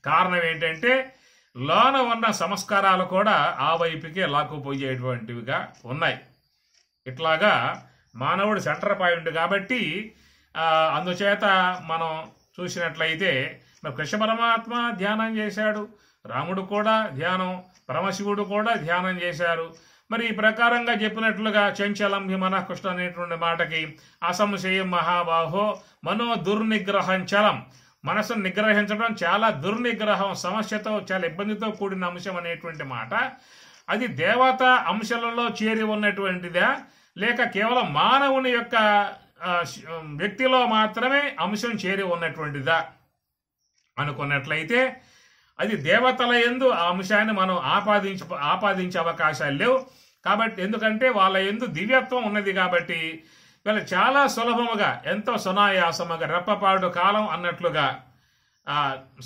కారణం ఏంటంటే లోన ఉన్న సంస్కారాలు కూడా ఆ వైపుకే లాక్కుపోయేటువంటివిగా ఉన్నాయి. ఇట్లాగా మానవుడు సెంటర్ పాయింట్ కాబట్టి అందుచేత మనం చూసినట్లయితే మరి కృష్ణ పరమాత్మ ధ్యానం చేశాడు, రాముడు కూడా ధ్యానం, పరమశివుడు కూడా ధ్యానం చేశారు. మరి ఈ ప్రకారంగా చెప్పినట్లుగా చంచలం హిమనకృష్ణ అనేటువంటి మాటకి అసంశయం మహాబాహో మనో దుర్నిగ్రహం చలం, మనసును నిగ్రహించడం చాలా దుర్నిగ్రహం, సమస్యతో చాలా ఇబ్బందితో కూడిన అంశం అనేటువంటి మాట. అది దేవత అంశాలలో చేరి ఉన్నటువంటిదా లేక కేవలం మానవుని యొక్క వ్యక్తిలో మాత్రమే అంశం చేరి ఉన్నటువంటిదా అనుకున్నట్లయితే అది దేవతల యందు ఆ అంశాన్ని మనం ఆపాదించే అవకాశాలు లేవు. కాబట్టి ఎందుకంటే వాళ్ళ యందు దివ్యత్వం ఉన్నది కాబట్టి వీళ్ళు చాలా సులభముగా ఎంతో సునాయాసముగా రెప్పపాడు కాలం అన్నట్లుగా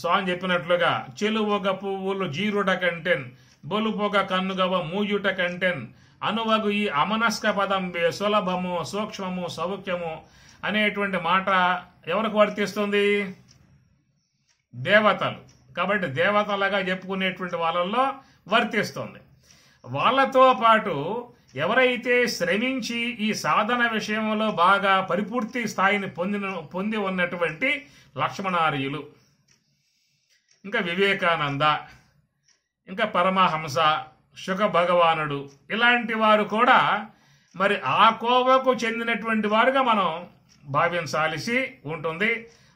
స్వామి చెప్పినట్లుగా చెలువొగ పువ్వులు జీరుట కంటెన్ బొలుపొగ కన్నుగవ మూయుట కంటెన్ అనువగు ఈ అమనస్క పదంబే సులభము సూక్ష్మము సౌఖ్యము అనేటువంటి మాట ఎవరికి వర్తిస్తుంది? దేవతలు. కాబట్టి దేవతలుగా చెప్పుకునేటువంటి వాళ్ళల్లో వర్తిస్తుంది. వాళ్ళతో పాటు ఎవరైతే శ్రమించి ఈ సాధన విషయంలో బాగా పరిపూర్తి స్థాయిని పొంది ఉన్నటువంటి లక్ష్మణార్యులు, ఇంకా వివేకానంద, ఇంకా పరమహంస, శుక భగవానుడు, ఇలాంటి వారు కూడా మరి ఆ కోవకు చెందినటువంటి వారుగా మనం భావించాల్సి ఉంటుంది.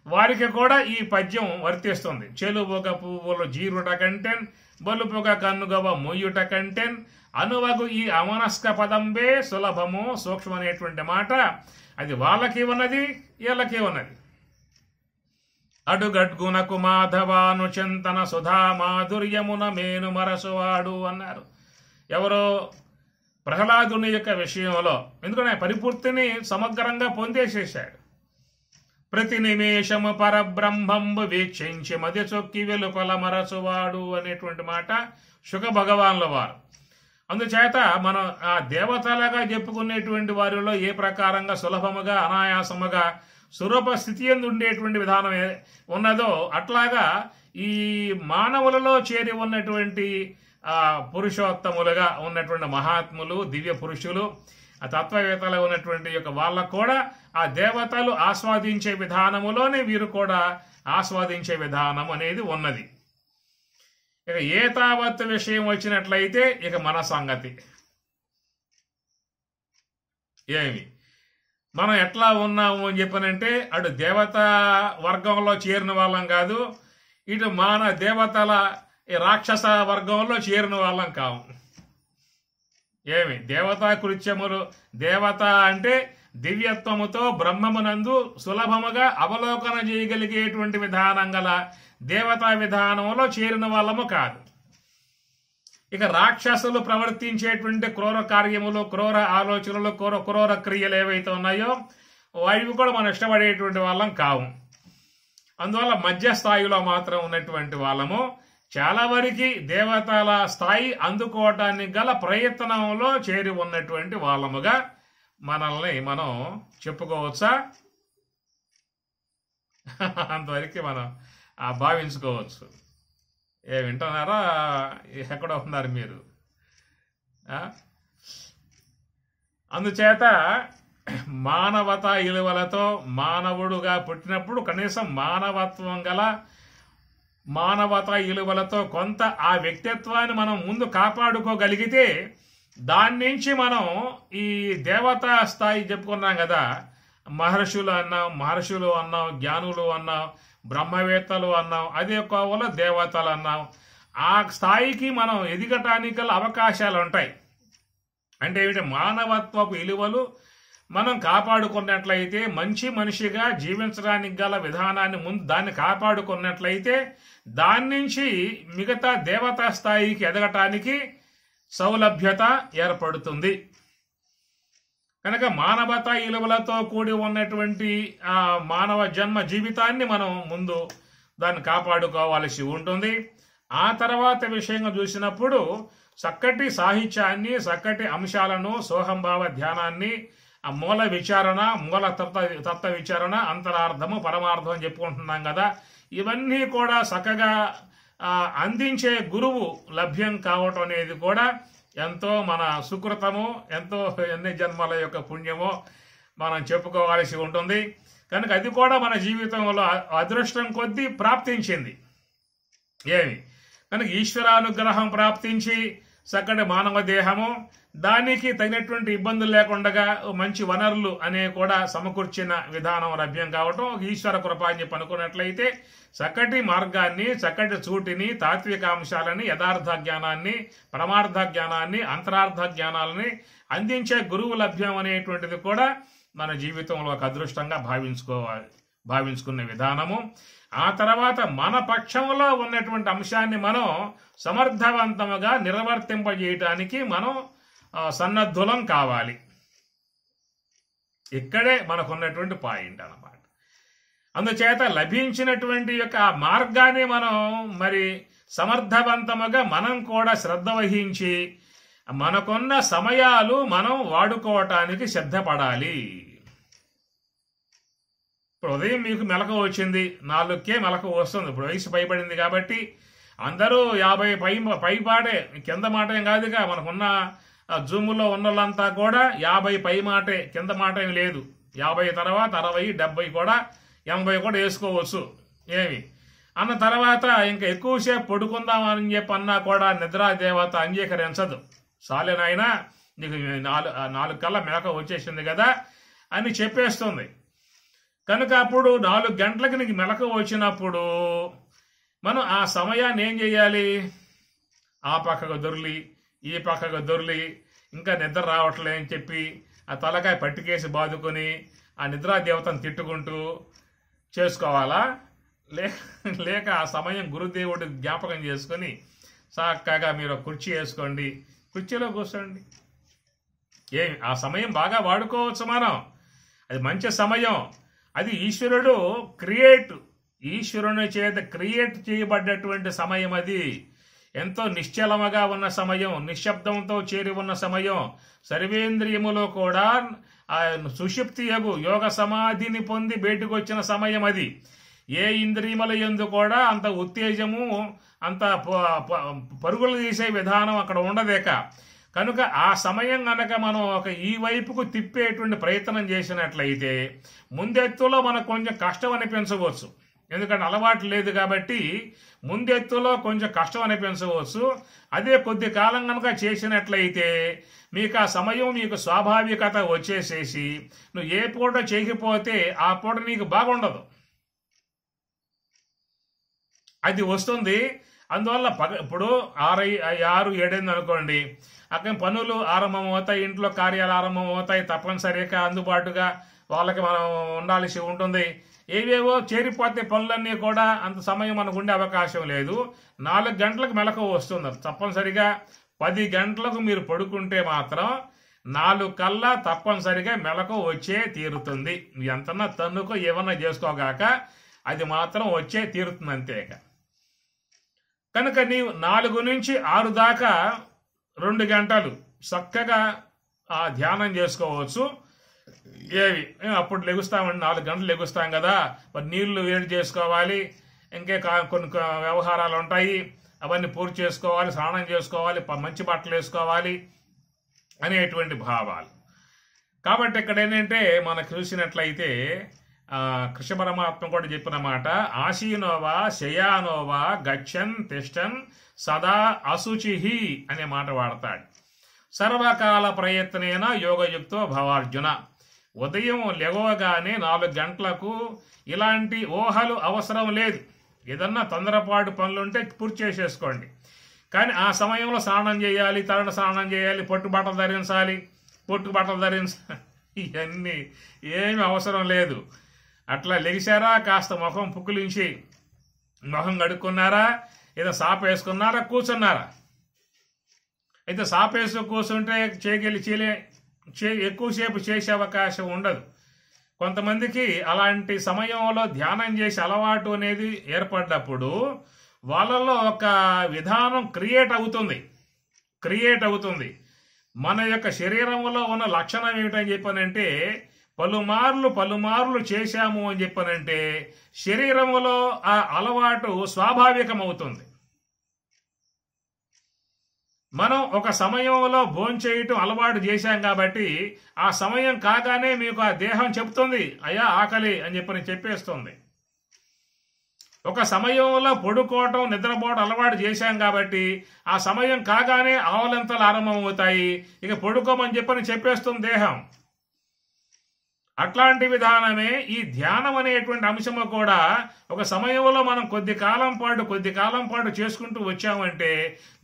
వారికి కూడా ఈ పద్యం వర్తిస్తుంది. చెలువొక పువ్వులు జీరుట కంటెన్ బలుపొగ కన్నుగవ మొయ్యుట కంటెన్ అనువగు ఈ అమనస్క పదంబే సులభము సూక్ష్మం అనేటువంటి మాట అది వాళ్ళకి ఉన్నది, వీళ్ళకి ఉన్నది. అడుగడ్గునకు మాధవాను చింతన సుధా మాధుర్యమున మేను మరసువాడు అన్నారు. ఎవరో ప్రహ్లాదుని యొక్క విషయంలో, ఎందుకంటే పరిపూర్తిని సమగ్రంగా పొందేసేశాడు. ప్రతి నిమేషము పరబ్రహ్మంబు వీక్షించి మది చొక్కి వెలుపల మరచువాడు అనేటువంటి మాట శుక భగవాన్ల వారు. అందుచేత మనం ఆ దేవతలుగా చెప్పుకునేటువంటి వారిలో ఏ ప్రకారంగా సులభముగా అనాయాసముగా స్వరూప స్థితి ఎందు ఉండేటువంటి విధానం ఉన్నదో అట్లాగా ఈ మానవులలో చేరి ఉన్నటువంటి పురుషోత్తములుగా ఉన్నటువంటి మహాత్ములు, దివ్య పురుషులు, ఆ తత్వవేత్తలు ఉన్నటువంటి యొక్క వాళ్ళకు కూడా ఆ దేవతలు ఆస్వాదించే విధానములోనే వీరు కూడా ఆస్వాదించే విధానం అనేది ఉన్నది. ఇక ఏ తావత్ విషయం వచ్చినట్లయితే ఇక మన సంగతి ఏమి, మనం ఎట్లా ఉన్నాము అని చెప్పనంటే అటు దేవతా వర్గంలో చేరిన వాళ్ళం కాదు, ఇటు మాన దేవతల రాక్షస వర్గంలో చేరిన వాళ్ళం కావు. ఏమి దేవతా కృత్యములు, దేవత అంటే దివ్యత్వముతో బ్రహ్మమునందు సులభముగా అవలోకన చేయగలిగేటువంటి విధానం గల దేవతా విధానంలో చేరిన వాళ్ళము కాదు. ఇక రాక్షసులు ప్రవర్తించేటువంటి క్రూర కార్యములు, క్రూర ఆలోచనలు, క్రూర క్రియలు ఏవైతే ఉన్నాయో అవి కూడా మనం ఇష్టపడేటువంటి వాళ్ళం కావు. అందువల్ల మధ్య స్థాయిలో మాత్రం ఉన్నటువంటి వాళ్ళము. చాలా వరకు దేవతల స్థాయి అందుకోవటానికి గల ప్రయత్నంలో చేరి ఉన్నటువంటి వాళ్ళముగా మనల్ని మనం చెప్పుకోవచ్చా? అంతవరకు మనం భావించుకోవచ్చు. వింటున్నారా? ఎక్కడ ఉన్నారు మీరు? అందుచేత మానవతా విలువలతో మానవుడుగా పుట్టినప్పుడు కనీసం మానవత్వం గల మానవతా విలువలతో కొంత ఆ వ్యక్తిత్వాన్ని మనం ముందు కాపాడుకోగలిగితే దాని నుంచి మనం ఈ దేవతా స్థాయి చెప్పుకున్నాం కదా, మహర్షులు అన్నాం, జ్ఞానులు అన్నాం, బ్రహ్మవేత్తలు అన్నాం, అదే కోవలో దేవతలు అన్నాం. ఆ స్థాయికి మనం ఎదగటానికి గల అవకాశాలు ఉంటాయి. అంటే ఏమిటి? మానవత్వపు విలువలు మనం కాపాడుకున్నట్లయితే, మంచి మనిషిగా జీవించడానికి గల విధానాన్ని ముందు దాన్ని కాపాడుకున్నట్లయితే దాని నుంచి మిగతా దేవతా స్థాయికి ఎదగటానికి సౌలభ్యత ఏర్పడుతుంది. కనుక మానవతా విలువలతో కూడి ఉన్నటువంటి ఆ మానవ జన్మ జీవితాన్ని మనం ముందు దాన్ని కాపాడుకోవాల్సి ఉంటుంది. ఆ తర్వాత విషయంగా చూసినప్పుడు చక్కటి సాహిత్యాన్ని, చక్కటి అంశాలను, సోహంభావ ధ్యానాన్ని, ఆ మూల విచారణ, మూల తత్వ విచారణ, అంతరార్థము, పరమార్థం అని చెప్పుకుంటున్నాం కదా. ఇవన్నీ కూడా చక్కగా అందించే గురువు లభ్యం కావటం అనేది కూడా ఎంతో మన సుకృతము, ఎంతో ఎన్ని జన్మల యొక్క పుణ్యమో మనం చెప్పుకోవాల్సి ఉంటుంది. కనుక అది కూడా మన జీవితంలో అదృష్టం కొద్దీ ప్రాప్తించింది. ఏమి కనుక ఈశ్వరానుగ్రహం ప్రాప్తించి చక్కటి మానవ దేహము, దానికి తగినటువంటి ఇబ్బందులు లేకుండా మంచి వనరులు అనే కూడా సమకూర్చిన విధానం లభ్యం కావటం ఈశ్వర కృప అని చెప్పి అనుకున్నట్లయితే చక్కటి మార్గాన్ని, చక్కటి చూటిని, తాత్విక అంశాలని, యథార్థ జ్ఞానాన్ని, పరమార్థ జ్ఞానాన్ని, అంతరార్థ జ్ఞానాలని అందించే గురువు లభ్యం అనేటువంటిది కూడా మన జీవితంలో ఒక అదృష్టంగా భావించుకునే విధానము. ఆ తర్వాత మన పక్షంలో ఉన్నటువంటి అంశాన్ని మనం సమర్థవంతముగా నిర్వర్తింపజేయటానికి మనం సన్నద్ధులం కావాలి. ఇక్కడే మనకున్నటువంటి పాయింట్ అన్నమాట. అందుచేత లభించినటువంటి యొక్క ఆ మార్గాన్ని మనం మరి సమర్థవంతముగా మనం కూడా శ్రద్ధ వహించి మనకున్న సమయాలు మనం వాడుకోవటానికి సిద్ధపడాలి. ఇప్పుడు ఉదయం మీకు మెలకు వచ్చింది, 4కే మెలకు వస్తుంది. ఇప్పుడు వయసు పైబడింది కాబట్టి అందరూ 50 పైపాటే, కింద మాట ఏం కాదుగా. మనకున్న జూములో ఉన్న వాళ్ళంతా కూడా 50 పై మాటే, కింద మాట ఏం లేదు. 50 తర్వాత 60, 70 కూడా 80 కూడా వేసుకోవచ్చు. ఏమి అన్న తర్వాత ఇంకా ఎక్కువసేపు పడుకుందామని చెప్పి అన్నా కూడా నిద్రా దేవత అంగీకరించదు. సాలే నాయనా, నీకు 4 కల్లా మెలకు వచ్చేసింది కదా అని చెప్పేస్తుంది. కనుక అప్పుడు 4 గంటలకు నీకు మెలకు వచ్చినప్పుడు మనం ఆ సమయాన్ని ఏం చేయాలి? ఆ పక్కకు దొర్లి, ఈ పక్కకు దొర్లి, ఇంకా నిద్ర రావట్లే అని చెప్పి ఆ తలకాయ పట్టుకేసి బాదుకొని ఆ నిద్రా దేవతను తిట్టుకుంటూ చేసుకోవాలా? లేక ఆ సమయం గురుదేవుడు జ్ఞాపకం చేసుకొని చక్కగా మీరు కుర్చీ వేసుకోండి, కుర్చీలో కూర్చోండి. ఆ సమయం బాగా వాడుకోవచ్చు మనం. అది మంచి సమయం. అది ఈశ్వరుని చేత క్రియేట్ చేయబడ్డటువంటి సమయం. అది ఎంతో నిశ్చలముగా ఉన్న సమయం, నిశ్శబ్దంతో చేరి ఉన్న సమయం. సర్వేంద్రియములో కూడా సుషుప్తి యోగ సమాధిని పొంది బయటకు వచ్చిన సమయం అది. ఏ ఇంద్రియముల యందు కూడా అంత ఉత్తేజము, అంత పరుగులు తీసే విధానం అక్కడ ఉండదేక. కనుక ఆ సమయం గనక మనం ఈ వైపుకు తిప్పేటువంటి ప్రయత్నం చేసినట్లయితే ముందెత్తులో మనకు కొంచెం కష్టం అనిపించవచ్చు. ఎందుకంటే అలవాటు లేదు కాబట్టి ముందెత్తులో కొంచెం కష్టం అనిపించవచ్చు. అదే కొద్ది కాలం కనుక చేసినట్లయితే మీకు ఆ సమయం, మీకు స్వాభావికత వచ్చేసేసి నువ్వు ఏ పూట చేయకపోతే ఆ పూట నీకు బాగుండదు, అది వస్తుంది. అందువల్ల ఇప్పుడు 6, 7 అనుకోండి, అక్కడ పనులు ఆరంభం అవుతాయి, ఇంట్లో కార్యాలు ఆరంభం అవుతాయి. తప్పనిసరిగా అందుబాటుగా వాళ్ళకి మనం ఉండాల్సి ఉంటుంది. ఏవేవో చేరిపోతే పనులన్నీ కూడా అంత సమయం మనకు ఉండే అవకాశం లేదు. 4 గంటలకు మెలకు వస్తుంది. తప్పనిసరిగా 10 గంటలకు మీరు పడుకుంటే మాత్రం 4 కల్లా తప్పనిసరిగా మెలకు వచ్చే తీరుతుంది. ఎంతన్నా తన్నుకో ఏమన్నా చేసుకోగాక అది మాత్రం వచ్చే తీరుతుంది అంతేక. కనుక నీవు 4 నుంచి 6 దాకా 2 గంటలు చక్కగా ధ్యానం చేసుకోవచ్చు. అప్పుడు లెగుస్తామండి, 4 గంటలు లెగుస్తాం కదా, మరి నీళ్లు వేడి చేసుకోవాలి, ఇంకే కొన్ని వ్యవహారాలు ఉంటాయి, అవన్నీ పూర్తి చేసుకోవాలి, స్నానం చేసుకోవాలి, మంచి బట్టలు వేసుకోవాలి అనేటువంటి భావాలు. కాబట్టి ఇక్కడ ఏంటంటే మనకు చూసినట్లయితే కృష్ణ పరమాత్మ కూడా చెప్పిన మాట, ఆశీనోవా శయానోవా గచ్చన్ తిష్టన్ సదా అశుచి అనే మాట వాడతాడు. సర్వకాల ప్రయత్నేన యోగయుక్తో భవార్జున. ఉదయం లేవగానే 4 గంటలకు ఇలాంటి ఊహలు అవసరం లేదు. ఏదన్నా తొందరపాటు పనులుంటే పూర్తి చేసేసుకోండి. కానీ ఆ సమయంలో స్నానం చేయాలి, తరణ స్నానం చేయాలి, పొట్టు ధరించాలి, ఇవన్నీ ఏమి అవసరం లేదు. అట్లా లెగిసారా, కాస్త ముఖం పుక్కులించి ముఖం కడుక్కున్నారా, ఏదో సాప వేసుకున్నారా, కూర్చున్నారా. అయితే సాప వేసుకు కూర్చుంటే ఎక్కువసేపు చేసే అవకాశం ఉండదు. కొంతమందికి అలాంటి సమయంలో ధ్యానం చేసే అలవాటు అనేది ఏర్పడ్డప్పుడు వాళ్ళలో ఒక విధానం క్రియేట్ అవుతుంది. మన యొక్క శరీరంలో ఉన్న లక్షణం ఏమిటని చెప్పానంటే పలుమార్లు చేశాము అని చెప్పానంటే శరీరంలో ఆ అలవాటు స్వాభావికం అవుతుంది. మనం ఒక సమయంలో భోంచేయటం అలవాటు చేశాం కాబట్టి ఆ సమయం కాగానే మీకు ఆ దేహం చెప్తుంది అయ్యా ఆకలి అని చెప్పేస్తుంది. ఒక సమయంలో పడుకోవటం నిద్రపోవటం అలవాటు చేశాం కాబట్టి ఆ సమయం కాగానే ఆవలింతలు ఆరంభమవుతాయి. ఇక పడుకోమని చెప్పేస్తుంది దేహం. అట్లాంటి విధానమే ఈ ధ్యానం అనేటువంటి అంశము కూడా. ఒక సమయంలో మనం కొద్ది కాలం పాటు చేసుకుంటూ వచ్చామంటే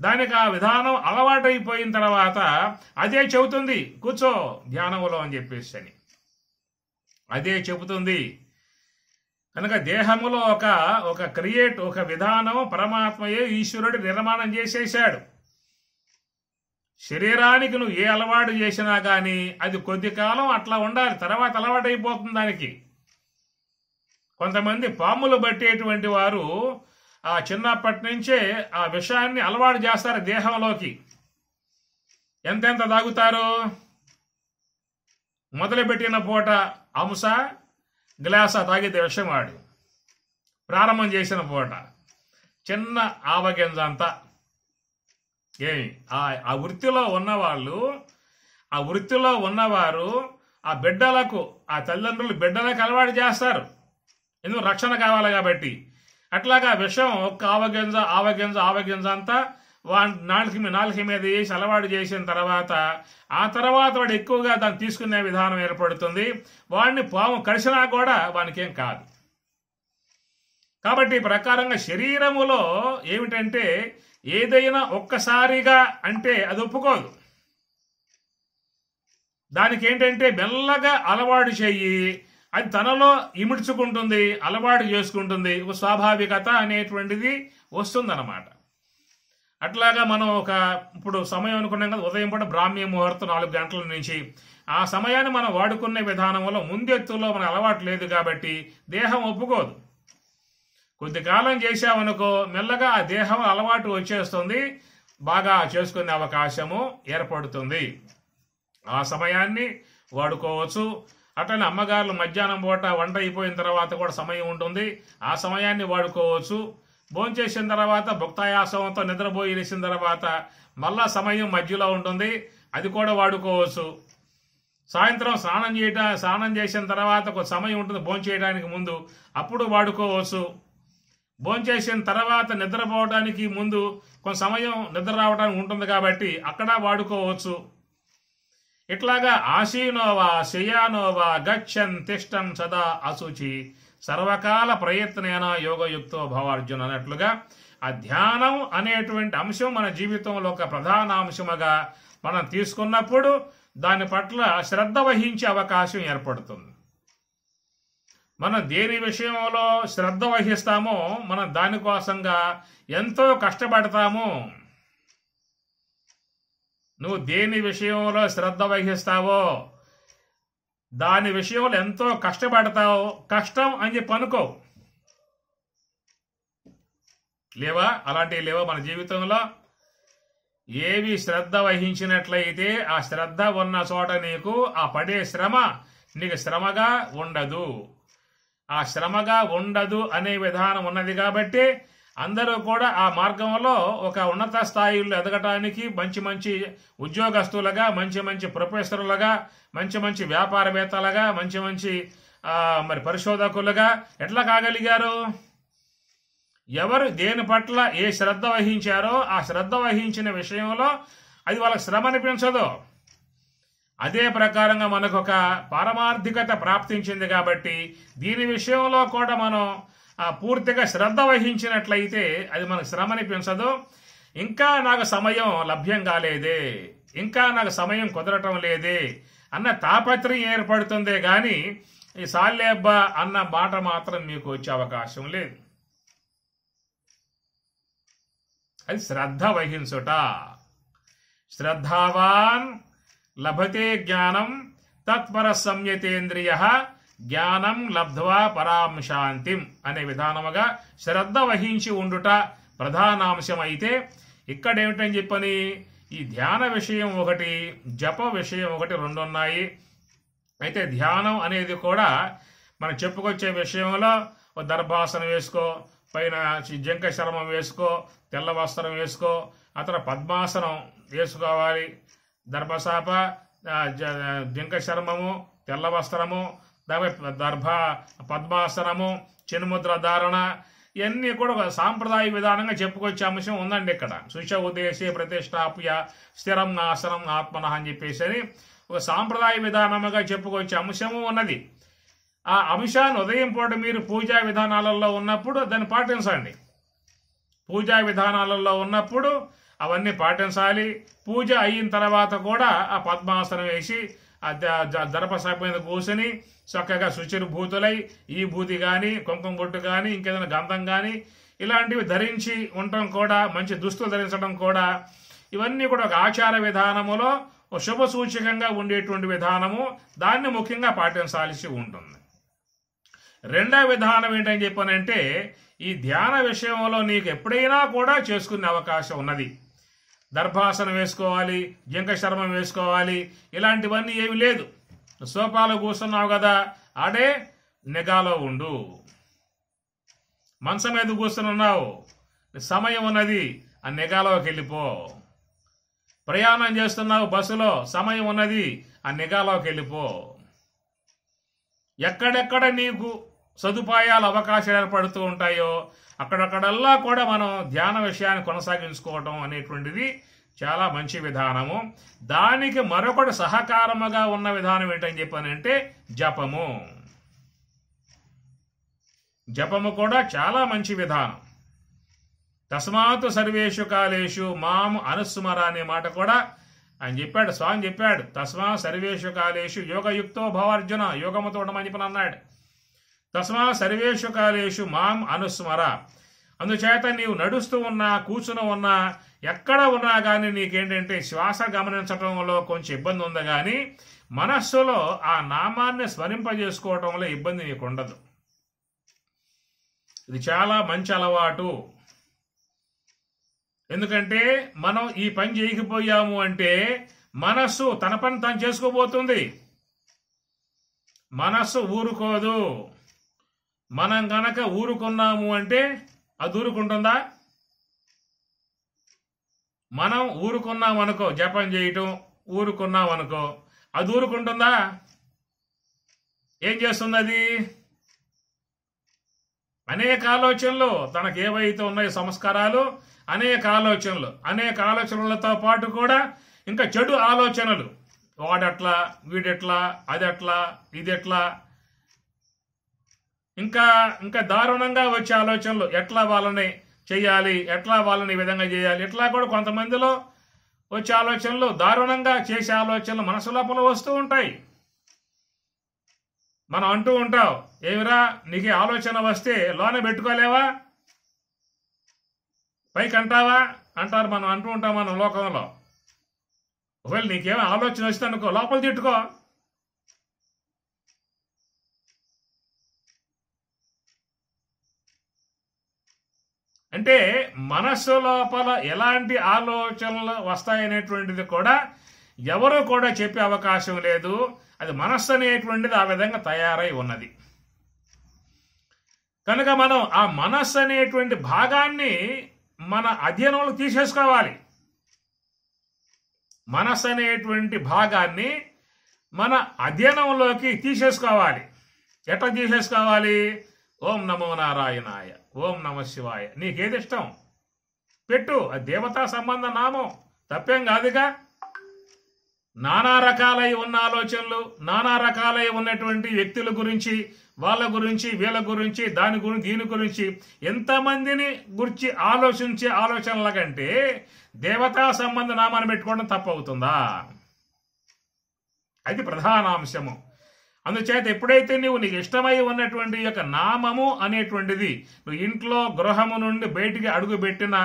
దానికి ఆ విధానం అలవాటైపోయిన తర్వాత అదే చెబుతుంది కూర్చో ధ్యానంలో అని చెప్పేసి అదే చెబుతుంది. కనుక దేహములో ఒక విధానం పరమాత్మయే ఈశ్వరుడు నిర్మాణం చేసేశాడు. శరీరానికి నువ్వు ఏ అలవాటు చేసినా కానీ అది కొద్ది కాలం అట్లా ఉండాలి, తర్వాత అలవాటు అయిపోతుంది దానికి. కొంతమంది పాములు పట్టేటువంటి వారు ఆ చిన్నప్పటి నుంచే ఆ విషాన్ని అలవాటు చేస్తారు దేహంలోకి. ఎంతెంత తాగుతారు? మొదలుపెట్టిన పూట అంశ గ్లాస తాగితే విషమాడు. ప్రారంభం చేసిన పూట చిన్న ఆవగింజ అంతా. ఆ వృత్తిలో ఉన్నవారు ఆ బిడ్డలకు, ఆ తల్లిదండ్రులు బిడ్డలకు అలవాటు చేస్తారు, ఎందుకు రక్షణ కావాలి కాబట్టి. అట్లాగా విషం ఒక్క ఆవగింజ అంతా నాలుక మీద వేసి అలవాటు చేసిన తర్వాత ఆ తర్వాత వాడు ఎక్కువగా దాన్ని తీసుకునే విధానం ఏర్పడుతుంది. వాడిని పాము కరిసినా కూడా వానికేం కాదు. కాబట్టి ఈ ప్రకారంగా శరీరములో ఏమిటంటే ఏదైనా ఒక్కసారిగా అంటే అది ఒప్పుకోదు. దానికి ఏంటంటే మెల్లగా అలవాటు చెయ్యి, అది తనలో ఇమిడ్చుకుంటుంది, అలవాటు చేసుకుంటుంది, ఒక స్వాభావికత అనేటువంటిది వస్తుందన్నమాట. అట్లాగా మనం ఇప్పుడు సమయం అనుకున్నాం కదా, ఉదయం పూట బ్రాహ్మీ ముహూర్తం 4 గంటల నుంచి ఆ సమయాన్ని మనం వాడుకునే విధానంలో ముందెత్తులో మనకు అలవాటు లేదు కాబట్టి దేహం ఒప్పుకోదు. కొద్ది కాలం చేసామనుకో మెల్లగా ఆ దేహం అలవాటు వచ్చేస్తుంది, బాగా చేసుకునే అవకాశము ఏర్పడుతుంది. ఆ సమయాన్ని వాడుకోవచ్చు. అట్లనే అమ్మగారులు మధ్యాహ్నం పూట వంట అయిపోయిన తర్వాత కూడా సమయం ఉంటుంది, ఆ సమయాన్ని వాడుకోవచ్చు. భోంచేసిన తర్వాత భుక్తాయాసంతో నిద్రపోయి లేచిన తర్వాత మళ్ళా సమయం మధ్యలో ఉంటుంది, అది కూడా వాడుకోవచ్చు. సాయంత్రం స్నానం చేసిన తర్వాత కొంత సమయం ఉంటుంది భోంచేయడానికి ముందు, అప్పుడు వాడుకోవచ్చు. భోంచేసిన తర్వాత నిద్రపోవడానికి ముందు కొంత సమయం నిద్ర రావడానికి ఉంటుంది కాబట్టి అక్కడ వాడుకోవచ్చు. ఇట్లాగా ఆశీనోవా శయానోవా గచ్చన్ తిష్టం సదా అశుచి సర్వకాల ప్రయత్నేన యోగయుక్తో భవార్జున్ అన్నట్లుగా ఆ ధ్యానం అనేటువంటి అంశం మన జీవితంలో ఒక ప్రధాన అంశముగా మనం తీసుకున్నప్పుడు దాని పట్ల శ్రద్ధ వహించే అవకాశం ఏర్పడుతుంది. మనం దేని విషయంలో శ్రద్ధ వహిస్తామో మనం దానికోసంగా ఎంతో కష్టపడతాము. నువ్వు దేని విషయంలో శ్రద్ధ వహిస్తావో దాని విషయంలో ఎంతో కష్టపడతావు. కష్టం అని చెప్పి అనుకో. అలాంటివి లేవా మన జీవితంలో? ఏవి శ్రద్ధ వహించినట్లయితే ఆ శ్రద్ధ ఉన్న చోట నీకు ఆ పడే శ్రమ నీకు శ్రమగా ఉండదు. ఆ శ్రమగా ఉండదు అనే విధానం ఉన్నది కాబట్టి అందరూ కూడా ఆ మార్గంలో ఒక ఉన్నత స్థాయిలో ఎదగటానికి మంచి ఉద్యోగస్తులుగా, మంచి ప్రొఫెసర్లుగా, మంచి వ్యాపారవేత్తలుగా, మంచి పరిశోధకులుగా ఎట్లా కాగలిగారు? ఎవరు దేని పట్ల ఏ శ్రద్ధ వహించారో ఆ శ్రద్ధ వహించిన విషయంలో అది వాళ్ళకి శ్రమ అనిపించదు. అదే ప్రకారంగా మనకు ఒక పారమార్థికత ప్రాప్తించింది కాబట్టి దీని విషయంలో కూడా మనం పూర్తిగా శ్రద్ధ వహించినట్లయితే అది మనకు శ్రమ అనిపించదు. ఇంకా నాకు సమయం లభ్యం కాలేదే, ఇంకా నాకు సమయం కుదరటం లేదే అన్న తాపత్రయం ఏర్పడుతుందే గాని ఈ సాల్లేబ్బా అన్న మాట మాత్రం మీకు వచ్చే అవకాశం లేదు. అది శ్రద్ధ వహించుట. శ్రద్ధావాన్ లభతే జ్ఞానం తత్పర సంయతేంద్రియ జ్ఞానం లబ్ధ్వా పరాం శాంతిం అనే విధానముగా శ్రద్ధ వహించి ఉండుట ప్రధానాంశం. అయితే ఇక్కడ ఏమిటని చెప్పని ఈ ధ్యాన విషయం ఒకటి, జప విషయం ఒకటి, రెండు ఉన్నాయి. అయితే ధ్యానం అనేది కూడా మనం చెప్పుకొచ్చే విషయంలో దర్భాసనం వేసుకో, పైన జంక శర్మం వేసుకో, తెల్ల వస్త్రం వేసుకో, అతను పద్మాసనం వేసుకోవాలి. దర్భసాప, జంక శర్మము, తెల్ల వస్త్రము, పద్మాసనము, చిన్ముద్ర ధారణ, ఇవన్నీ కూడా ఒక సాంప్రదాయ విధానంగా చెప్పుకొచ్చే అంశం ఉందండి ఇక్కడ. శుచ ఉద్దేశే ప్రతిష్టాప్య స్థిరం ఆసనం ఆత్మన అని చెప్పేసి ఒక సాంప్రదాయ విధానముగా చెప్పుకొచ్చే అంశము ఉన్నది. ఆ అంశాన్ని ఉదయం పూట మీరు పూజా విధానాలలో ఉన్నప్పుడు దాన్ని పాటించండి. పూజా విధానాలలో ఉన్నప్పుడు అవన్నీ పాటించాలి. పూజ అయిన తర్వాత కూడా ఆ పద్మాసనం వేసి ఆ దర్భసాప మీద కూర్చొని చక్కగా శుచిర్భూతులై ఈ భూతి కానీ, కుంకుమ బొట్టు కానీ, ఇంకేదైనా గంధం కానీ ఇలాంటివి ధరించి ఉండటం కూడా, మంచి దుస్తులు ధరించడం కూడా, ఇవన్నీ కూడా ఒక ఆచార విధానములో ఒక శుభ సూచకంగా ఉండేటువంటి విధానము. దాన్ని ముఖ్యంగా పాటించాల్సి ఉంటుంది. రెండవ విధానం ఏంటని చెప్పానంటే ఈ ధ్యాన విషయంలో నీకు ఎప్పుడైనా కూడా చేసుకునే అవకాశం ఉన్నది. దర్భాసనం వేసుకోవాలి, జంక శర్మం వేసుకోవాలి, ఇలాంటివన్నీ ఏమి లేదు. సోఫాలో కూర్చున్నావు కదా, ఆడే నిఘాలో ఉండు. మంచం మీద కూర్చున్నావు, సమయం ఉన్నది, ఆ నిఘాలోకి వెళ్ళిపో. ప్రయాణం చేస్తున్నావు బస్సులో, సమయం ఉన్నది, ఆ నిఘాలోకి వెళ్ళిపో. ఎక్కడెక్కడ నీకు సదుపాయాలు, అవకాశాలు ఏర్పడుతూ ఉంటాయో అక్కడక్కడల్లా కూడా మనం ధ్యాన విషయాన్ని కొనసాగించుకోవటం అనేటువంటిది చాలా మంచి విధానము. దానికి మరొకటి సహకారముగా ఉన్న విధానం ఏంటని చెప్పానంటే జపము. జపము కూడా చాలా మంచి విధానం. తస్మాత్ సర్వేషు కాలేషు మాం అనుస్మర అనే మాట కూడా ఆయన చెప్పాడు, స్వామి చెప్పాడు. తస్మాత్ సర్వేషు కాలేషు యోగయుక్తో భవార్జున, యోగముతో ఉండమని చెప్పని అన్నాడు. తస్మాత్ సర్వేషు కాలేషు మాం అనుస్మర. అందుచేత నీవు నడుస్తూ ఉన్నా, కూర్చుని ఉన్నా, ఎక్కడ ఉన్నా కానీ నీకేంటంటే శ్వాస గమనించడంలో కొంచెం ఇబ్బంది ఉంది, కానీ మనస్సులో ఆ నామాన్ని స్మరింపజేసుకోవటంలో ఇబ్బంది నీకు ఉండదు. ఇది చాలా మంచి అలవాటు. ఎందుకంటే మనం ఈ పని చేయకపోయాము అంటే మనస్సు తన పని తాను చేసుకోబోతుంది. మనస్సు ఊరుకోదు. మనం గనక ఊరుకున్నాము అంటే అది ఊరుకుంటుందా? మనం ఊరుకున్నాం అనుకో, జపం చేయటం ఊరుకున్నాం అనుకో, అది ఊరుకుంటుందా? ఏం చేస్తుంది అది? అనేక ఆలోచనలు, తనకు ఏవైతే ఉన్నాయో సంస్కారాలు, అనేక ఆలోచనలతో పాటు కూడా ఇంకా చెడు ఆలోచనలు, వాడెట్లా, వీడెట్లా, అదెట్లా, ఇదెట్లా, ఇంకా దారుణంగా వచ్చే ఆలోచనలు, ఎట్లా వాళ్ళని చేయాలి, ఎట్లా వాళ్ళని ఈ విధంగా చేయాలి, ఇట్లా కూడా కొంతమందిలో వచ్చే ఆలోచనలు, దారుణంగా చేసే ఆలోచనలు మనసు లోపల వస్తూ ఉంటాయి. మనం అంటూ ఉంటాం, ఏమిరా నీకు ఆలోచన వస్తే లోనే పెట్టుకోలేవా, పైకి అంటావా అంటారు. మనం అంటూ ఉంటాం మన లోకంలో. ఒకవేళ నీకేమో ఆలోచన వస్తే అనుకో, లోపల తిట్టుకో. అంటే మనస్సు లోపల ఎలాంటి ఆలోచనలు వస్తాయనేటువంటిది కూడా ఎవరు కూడా చెప్పే అవకాశం లేదు. అది మనస్సు అనేటువంటిది ఆ విధంగా తయారై ఉన్నది. కనుక మనం ఆ మనస్సు అనేటువంటి భాగాన్ని మన అధ్యయనంలో తీసేసుకోవాలి. మనస్సు అనేటువంటి భాగాన్ని మన అధ్యయనంలోకి తీసేసుకోవాలి. ఎట్లా తీసేసుకోవాలి? ఓం నమో నారాయణాయ, ఓం నమ శివాయ, నీకేది ఇష్టం పెట్టు. అది దేవతా సంబంధ నామం, తప్పేం కాదుగా. నానా రకాలై ఉన్న ఆలోచనలు, నానా రకాలై ఉన్నటువంటి వ్యక్తుల గురించి, వాళ్ళ గురించి, వీళ్ళ గురించి, దాని గురించి, దీని గురించి ఎంతమందిని గురించి ఆలోచించే ఆలోచనల కంటే దేవతా సంబంధ నామాన్ని పెట్టుకోవడం తప్పవుతుందా? అది ప్రధానాంశము. అందుచేత ఎప్పుడైతే నీకు ఇష్టమై ఉన్నటువంటి యొక్క నామము అనేటువంటిది నువ్వు ఇంట్లో గృహము నుండి బయటికి అడుగు పెట్టిన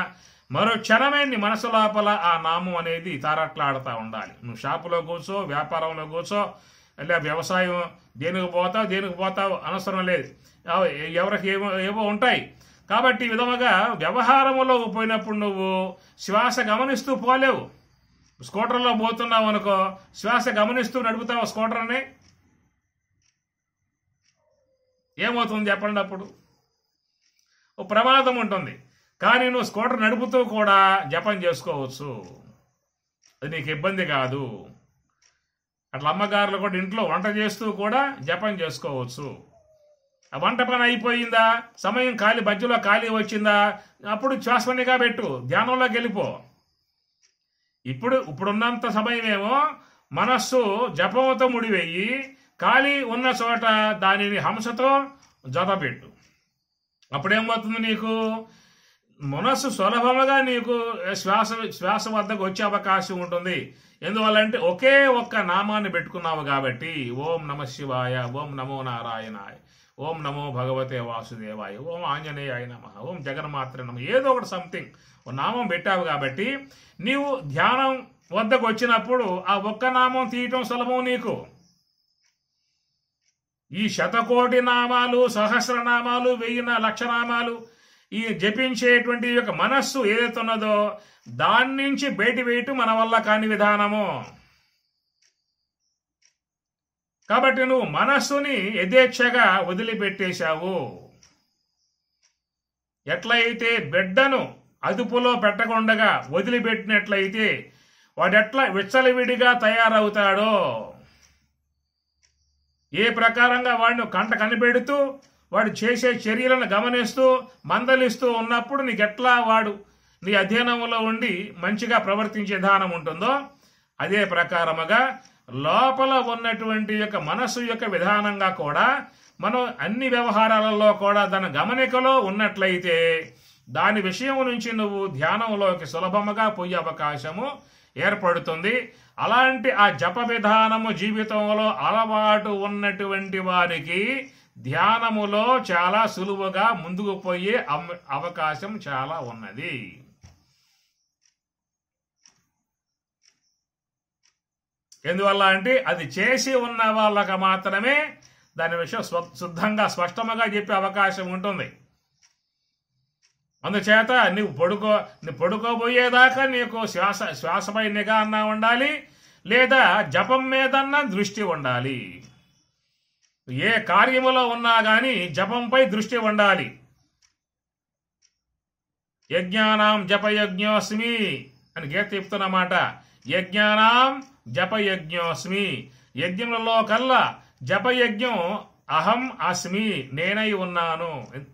మరో క్షణమే నీ మనసు లోపల ఆ నామం అనేది తారట్లాడుతూ ఉండాలి. నువ్వు షాపులో కూర్చో, వ్యాపారంలో కూర్చో, లేదా వ్యవసాయం, దేనికి పోతావు అనవసరం లేదు. ఎవరికి ఏవో ఉంటాయి. కాబట్టి ఈ విధముగా వ్యవహారములో పోయినప్పుడు నువ్వు శ్వాస గమనిస్తూ పోలేవు. స్కూటర్లో పోతున్నావు అనుకో, శ్వాస గమనిస్తూ నడుపుతావు స్కూటర్ని, ఏమవుతుంది చెప్పండి? అప్పుడు ఓ ప్రమాదం ఉంటుంది. కానీ నువ్వు స్కూటర్ నడుపుతూ కూడా జపం చేసుకోవచ్చు, అది నీకు ఇబ్బంది కాదు. అట్లా అమ్మగారులు కూడా ఇంట్లో వంట చేస్తూ కూడా జపం చేసుకోవచ్చు. ఆ వంట పని అయిపోయిందా, సమయం మధ్యలో ఖాళీ వచ్చిందా, అప్పుడు శ్వాసనిగా పెట్టు, ధ్యానంలోకి వెళ్ళిపో. ఇప్పుడున్నంత సమయమేమో మనస్సు జపంతో ముడివేయి, ఖాళీ ఉన్న చోట దానిని హంసతో జతపెట్టు. అప్పుడేమవుతుంది, నీకు మనస్సు సులభముగా నీకు శ్వాస వద్దకు వచ్చే అవకాశం ఉంటుంది. ఎందువల్లంటే ఒకే ఒక్క నామాన్ని పెట్టుకున్నావు కాబట్టి, ఓం నమ శివాయ, ఓం నమో నారాయణాయ, ఓం నమో భగవతే వాసుదేవాయ, ఓం ఆంజనేయాయ నమః, ఓం జగన్మాత్రే నమః, ఏదో ఒకటి సంథింగ్ ఒక నామం పెట్టావు కాబట్టి నీవు ధ్యానం వద్దకు వచ్చినప్పుడు ఆ ఒక్క నామం తీయటం సులభం నీకు. ఈ 100,000,000 నామాలు, సహస్రనామాలు, 1000 లక్ష నామాలు ఈ జపించేటువంటి యొక్క మనస్సు ఏదైతే ఉన్నదో దాని నుంచి బయట వేయటం మన వల్ల కాని విధానము. కాబట్టి నువ్వు మనస్సుని యథేచ్ఛగా వదిలిపెట్టేశావు. ఎట్లయితే బిడ్డను అదుపులో పెట్టకుండా వదిలిపెట్టినట్లయితే వాడెట్లా విచ్చలవిడిగా తయారవుతాడో, ఏ ప్రకారంగా వాడిని కంట కనిపెడుతూ వాడు చేసే చర్యలను గమనిస్తూ మందలిస్తూ ఉన్నప్పుడు నీకెట్లా వాడు నీ అధీనంలో ఉండి మంచిగా ప్రవర్తించే విధానం ఉంటుందో, అదే ప్రకారముగా లోపల ఉన్నటువంటి యొక్క మనస్సు యొక్క విధానంగా కూడా మనం అన్ని వ్యవహారాలలో కూడా దాని గమనికలో ఉన్నట్లయితే దాని విషయం నుంచి నువ్వు ధ్యానంలోకి సులభముగా పోయే అవకాశము ఏర్పడుతుంది. అలాంటి ఆ జప విధానము జీవితంలో అలవాటు ఉన్నటువంటి వారికి ధ్యానములో చాలా సులువుగా ముందుకు పోయే అవకాశం చాలా ఉన్నది. ఎందువల్ల అంటే అది చేసి ఉన్న వాళ్ళకి మాత్రమే దాని విషయం శుద్ధంగా స్పష్టముగా చెప్పే అవకాశం ఉంటుంది. అందుచేత నువ్వు పడుకోబోయేదాకా నీకు శ్వాసపై నిఘా అన్నా ఉండాలి, లేదా జపం మీదన్నా దృష్టి ఉండాలి. ఏ కార్యములో ఉన్నా గాని జపంపై దృష్టి ఉండాలి. యజ్ఞానాం జపయజ్ఞోస్మి అని గీత చెప్తున్నమాట. యజ్ఞానాం జపయజ్ఞోస్మి, యజ్ఞములలో కల్లా జపయజ్ఞం అహం అస్మి, నేనై ఉన్నాను.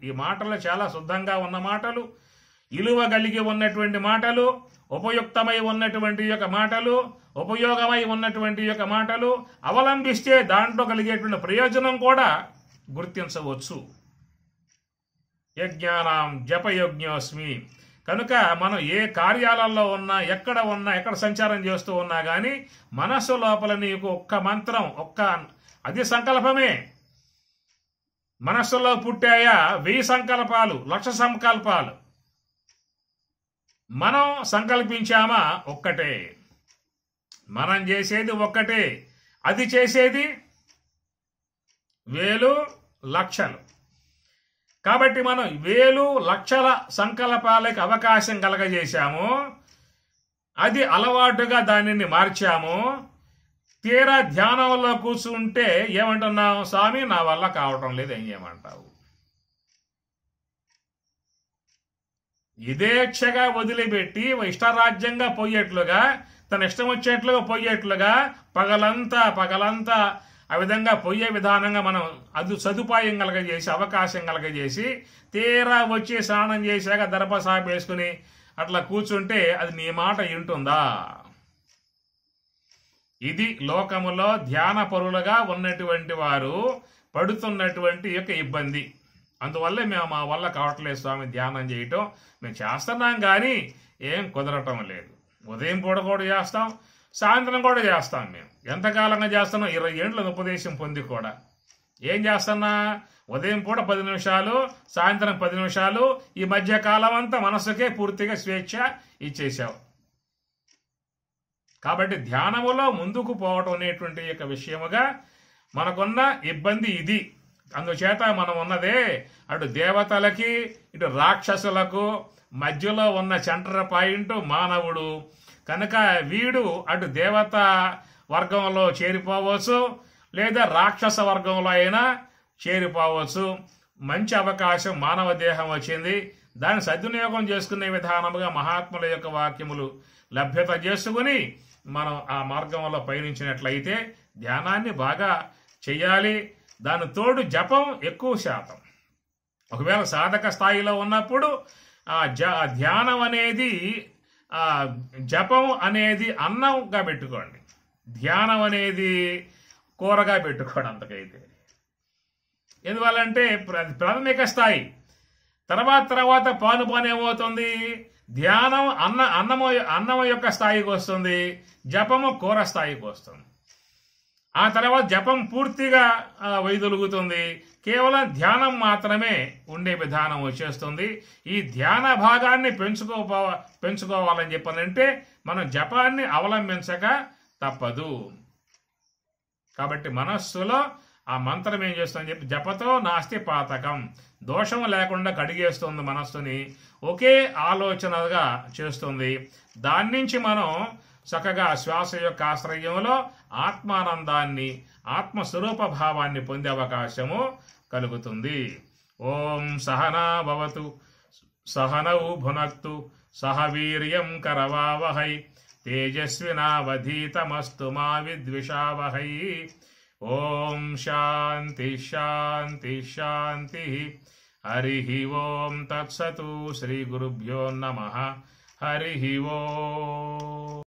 ఈ మాటలు చాలా శుద్ధంగా ఉన్న మాటలు, ఇలువ కలిగి ఉన్నటువంటి మాటలు, ఉపయుక్తమై ఉన్నటువంటి యొక్క మాటలు, ఉపయోగమై ఉన్నటువంటి యొక్క మాటలు అవలంబిస్తే దాంట్లో కలిగేటువంటి ప్రయోజనం కూడా గుర్తించవచ్చు. యజ్ఞానాం జపయజ్ఞోస్మి. కనుక మనం ఏ కార్యాలలో ఉన్నా, ఎక్కడ సంచారం చేస్తూ ఉన్నా కానీ మనస్సు లోపల నీకు ఒక్క మంత్రం, అది సంకల్పమే. మనస్సులో పుట్టాయా 1000 సంకల్పాలు, 1,00,000 సంకల్పాలు. మనం సంకల్పించామా ఒక్కటే, మనం చేసేది ఒక్కటే, అది చేసేది 1000 లక్షలు. కాబట్టి మనం 1000 లక్షల సంకల్పాలకు అవకాశం కలగజేశాము, అది అలవాటుగా దానిని మార్చాము. తీరా ధ్యానంలో కూర్చుంటే ఏమంటున్నావు, స్వామి నా వల్ల కావటం లేదు, ఏం చేయమంటావు? యథేచ్ఛగా వదిలిపెట్టి ఇష్టరాజ్యంగా పోయేట్లుగా, తన ఇష్టం వచ్చేట్లుగా పోయేట్లుగా పగలంతా ఆ విధంగా పోయే విధానంగా మనం సదుపాయం కలగజేసి, అవకాశం కలగజేసి, తీరా వచ్చి స్నానం చేశాక దర్భసాపు వేసుకుని అట్లా కూర్చుంటే అది నీ మాట వింటుందా? ఇది లోకములో ధ్యాన పరులుగా ఉన్నటువంటి వారు పడుతున్నటువంటి యొక్క ఇబ్బంది. అందువల్లే మా వల్ల కావట్లేదు స్వామి ధ్యానం చేయటం, మేము చేస్తున్నాం కానీ ఏం కుదరటం లేదు. ఉదయం పూట కూడా చేస్తాం, సాయంత్రం కూడా చేస్తాం. మేము ఎంతకాలంగా చేస్తున్నాం, 20 ఏళ్ళ ఉపదేశం పొంది కూడా ఏం చేస్తున్నా, ఉదయం పూట 10 నిమిషాలు, సాయంత్రం 10 నిమిషాలు, ఈ మధ్య కాలం అంతా మనసుకే పూర్తిగా స్వేచ్ఛ ఇచ్చేసావు. కాబట్టి ధ్యానములో ముందుకు పోవటం అనేటువంటి యొక్క విషయముగా మనకున్న ఇబ్బంది ఇది. అందుచేత మనం ఉన్నదే అటు దేవతలకి ఇటు రాక్షసులకు మధ్యలో ఉన్న సెంటర్ పాయింట్ మానవుడు కనుక వీడు అటు దేవత వర్గంలో చేరిపోవచ్చు లేదా రాక్షస వర్గంలో అయినా చేరిపోవచ్చు. మంచి అవకాశం మానవ దేహం వచ్చింది. దాన్ని సద్వినియోగం చేసుకునే విధానముగా మహాత్ముల యొక్క వాక్యములు లభ్యత చేసుకుని మనం ఆ మార్గంలో పయనించినట్లయితే ధ్యానాన్ని బాగా చెయ్యాలి. దాని తోడు జపం ఎక్కువ శాతం. ఒకవేళ సాధక స్థాయిలో ఉన్నప్పుడు ఆ ధ్యానం అనేది జపం అనేది అన్నంగా పెట్టుకోండి, ధ్యానం అనేది కూరగా పెట్టుకోండి. అంతకైతే ఎందువల్లంటే ప్రాథమిక స్థాయి. తర్వాత పాను ఏమవుతుంది, ధ్యానం అన్నము యొక్క స్థాయికి వస్తుంది, జపము కూర స్థాయికి వస్తుంది. ఆ తర్వాత జపం పూర్తిగా వైదొలుగుతుంది, కేవలం ధ్యానం మాత్రమే ఉండే విధానం వచ్చేస్తుంది. ఈ ధ్యాన భాగాన్ని పెంచుకోవాలని చెప్పాలంటే మనం జపాన్ని అవలంబించక తప్పదు. కాబట్టి మనస్సులో ఆ మంత్రం ఏం చేస్తుందని చెప్పి జపతో నాస్తి పాతకం, దోషం లేకుండా కడిగేస్తుంది మనస్సుని, ఒకే ఆలోచనగా చేస్తుంది. దాని నుంచి మనం చక్కగా శ్వాస యొక్క ఆశ్రయంలో ఆత్మానందాన్ని ఆత్మస్వరూప భావాన్ని పొందే అవకాశము కలుగుతుంది. ఓం సహనా భవతు సహనౌ భునక్తు సహ వీర్యం కరవావహై తేజస్వినావధీతమస్తు మా విద్విషావహై. ఓం శాంతి శాంతి శాంతి. హరి ఓం తత్సతు. శ్రీ గురుభ్యో నమః. హరి ఓం.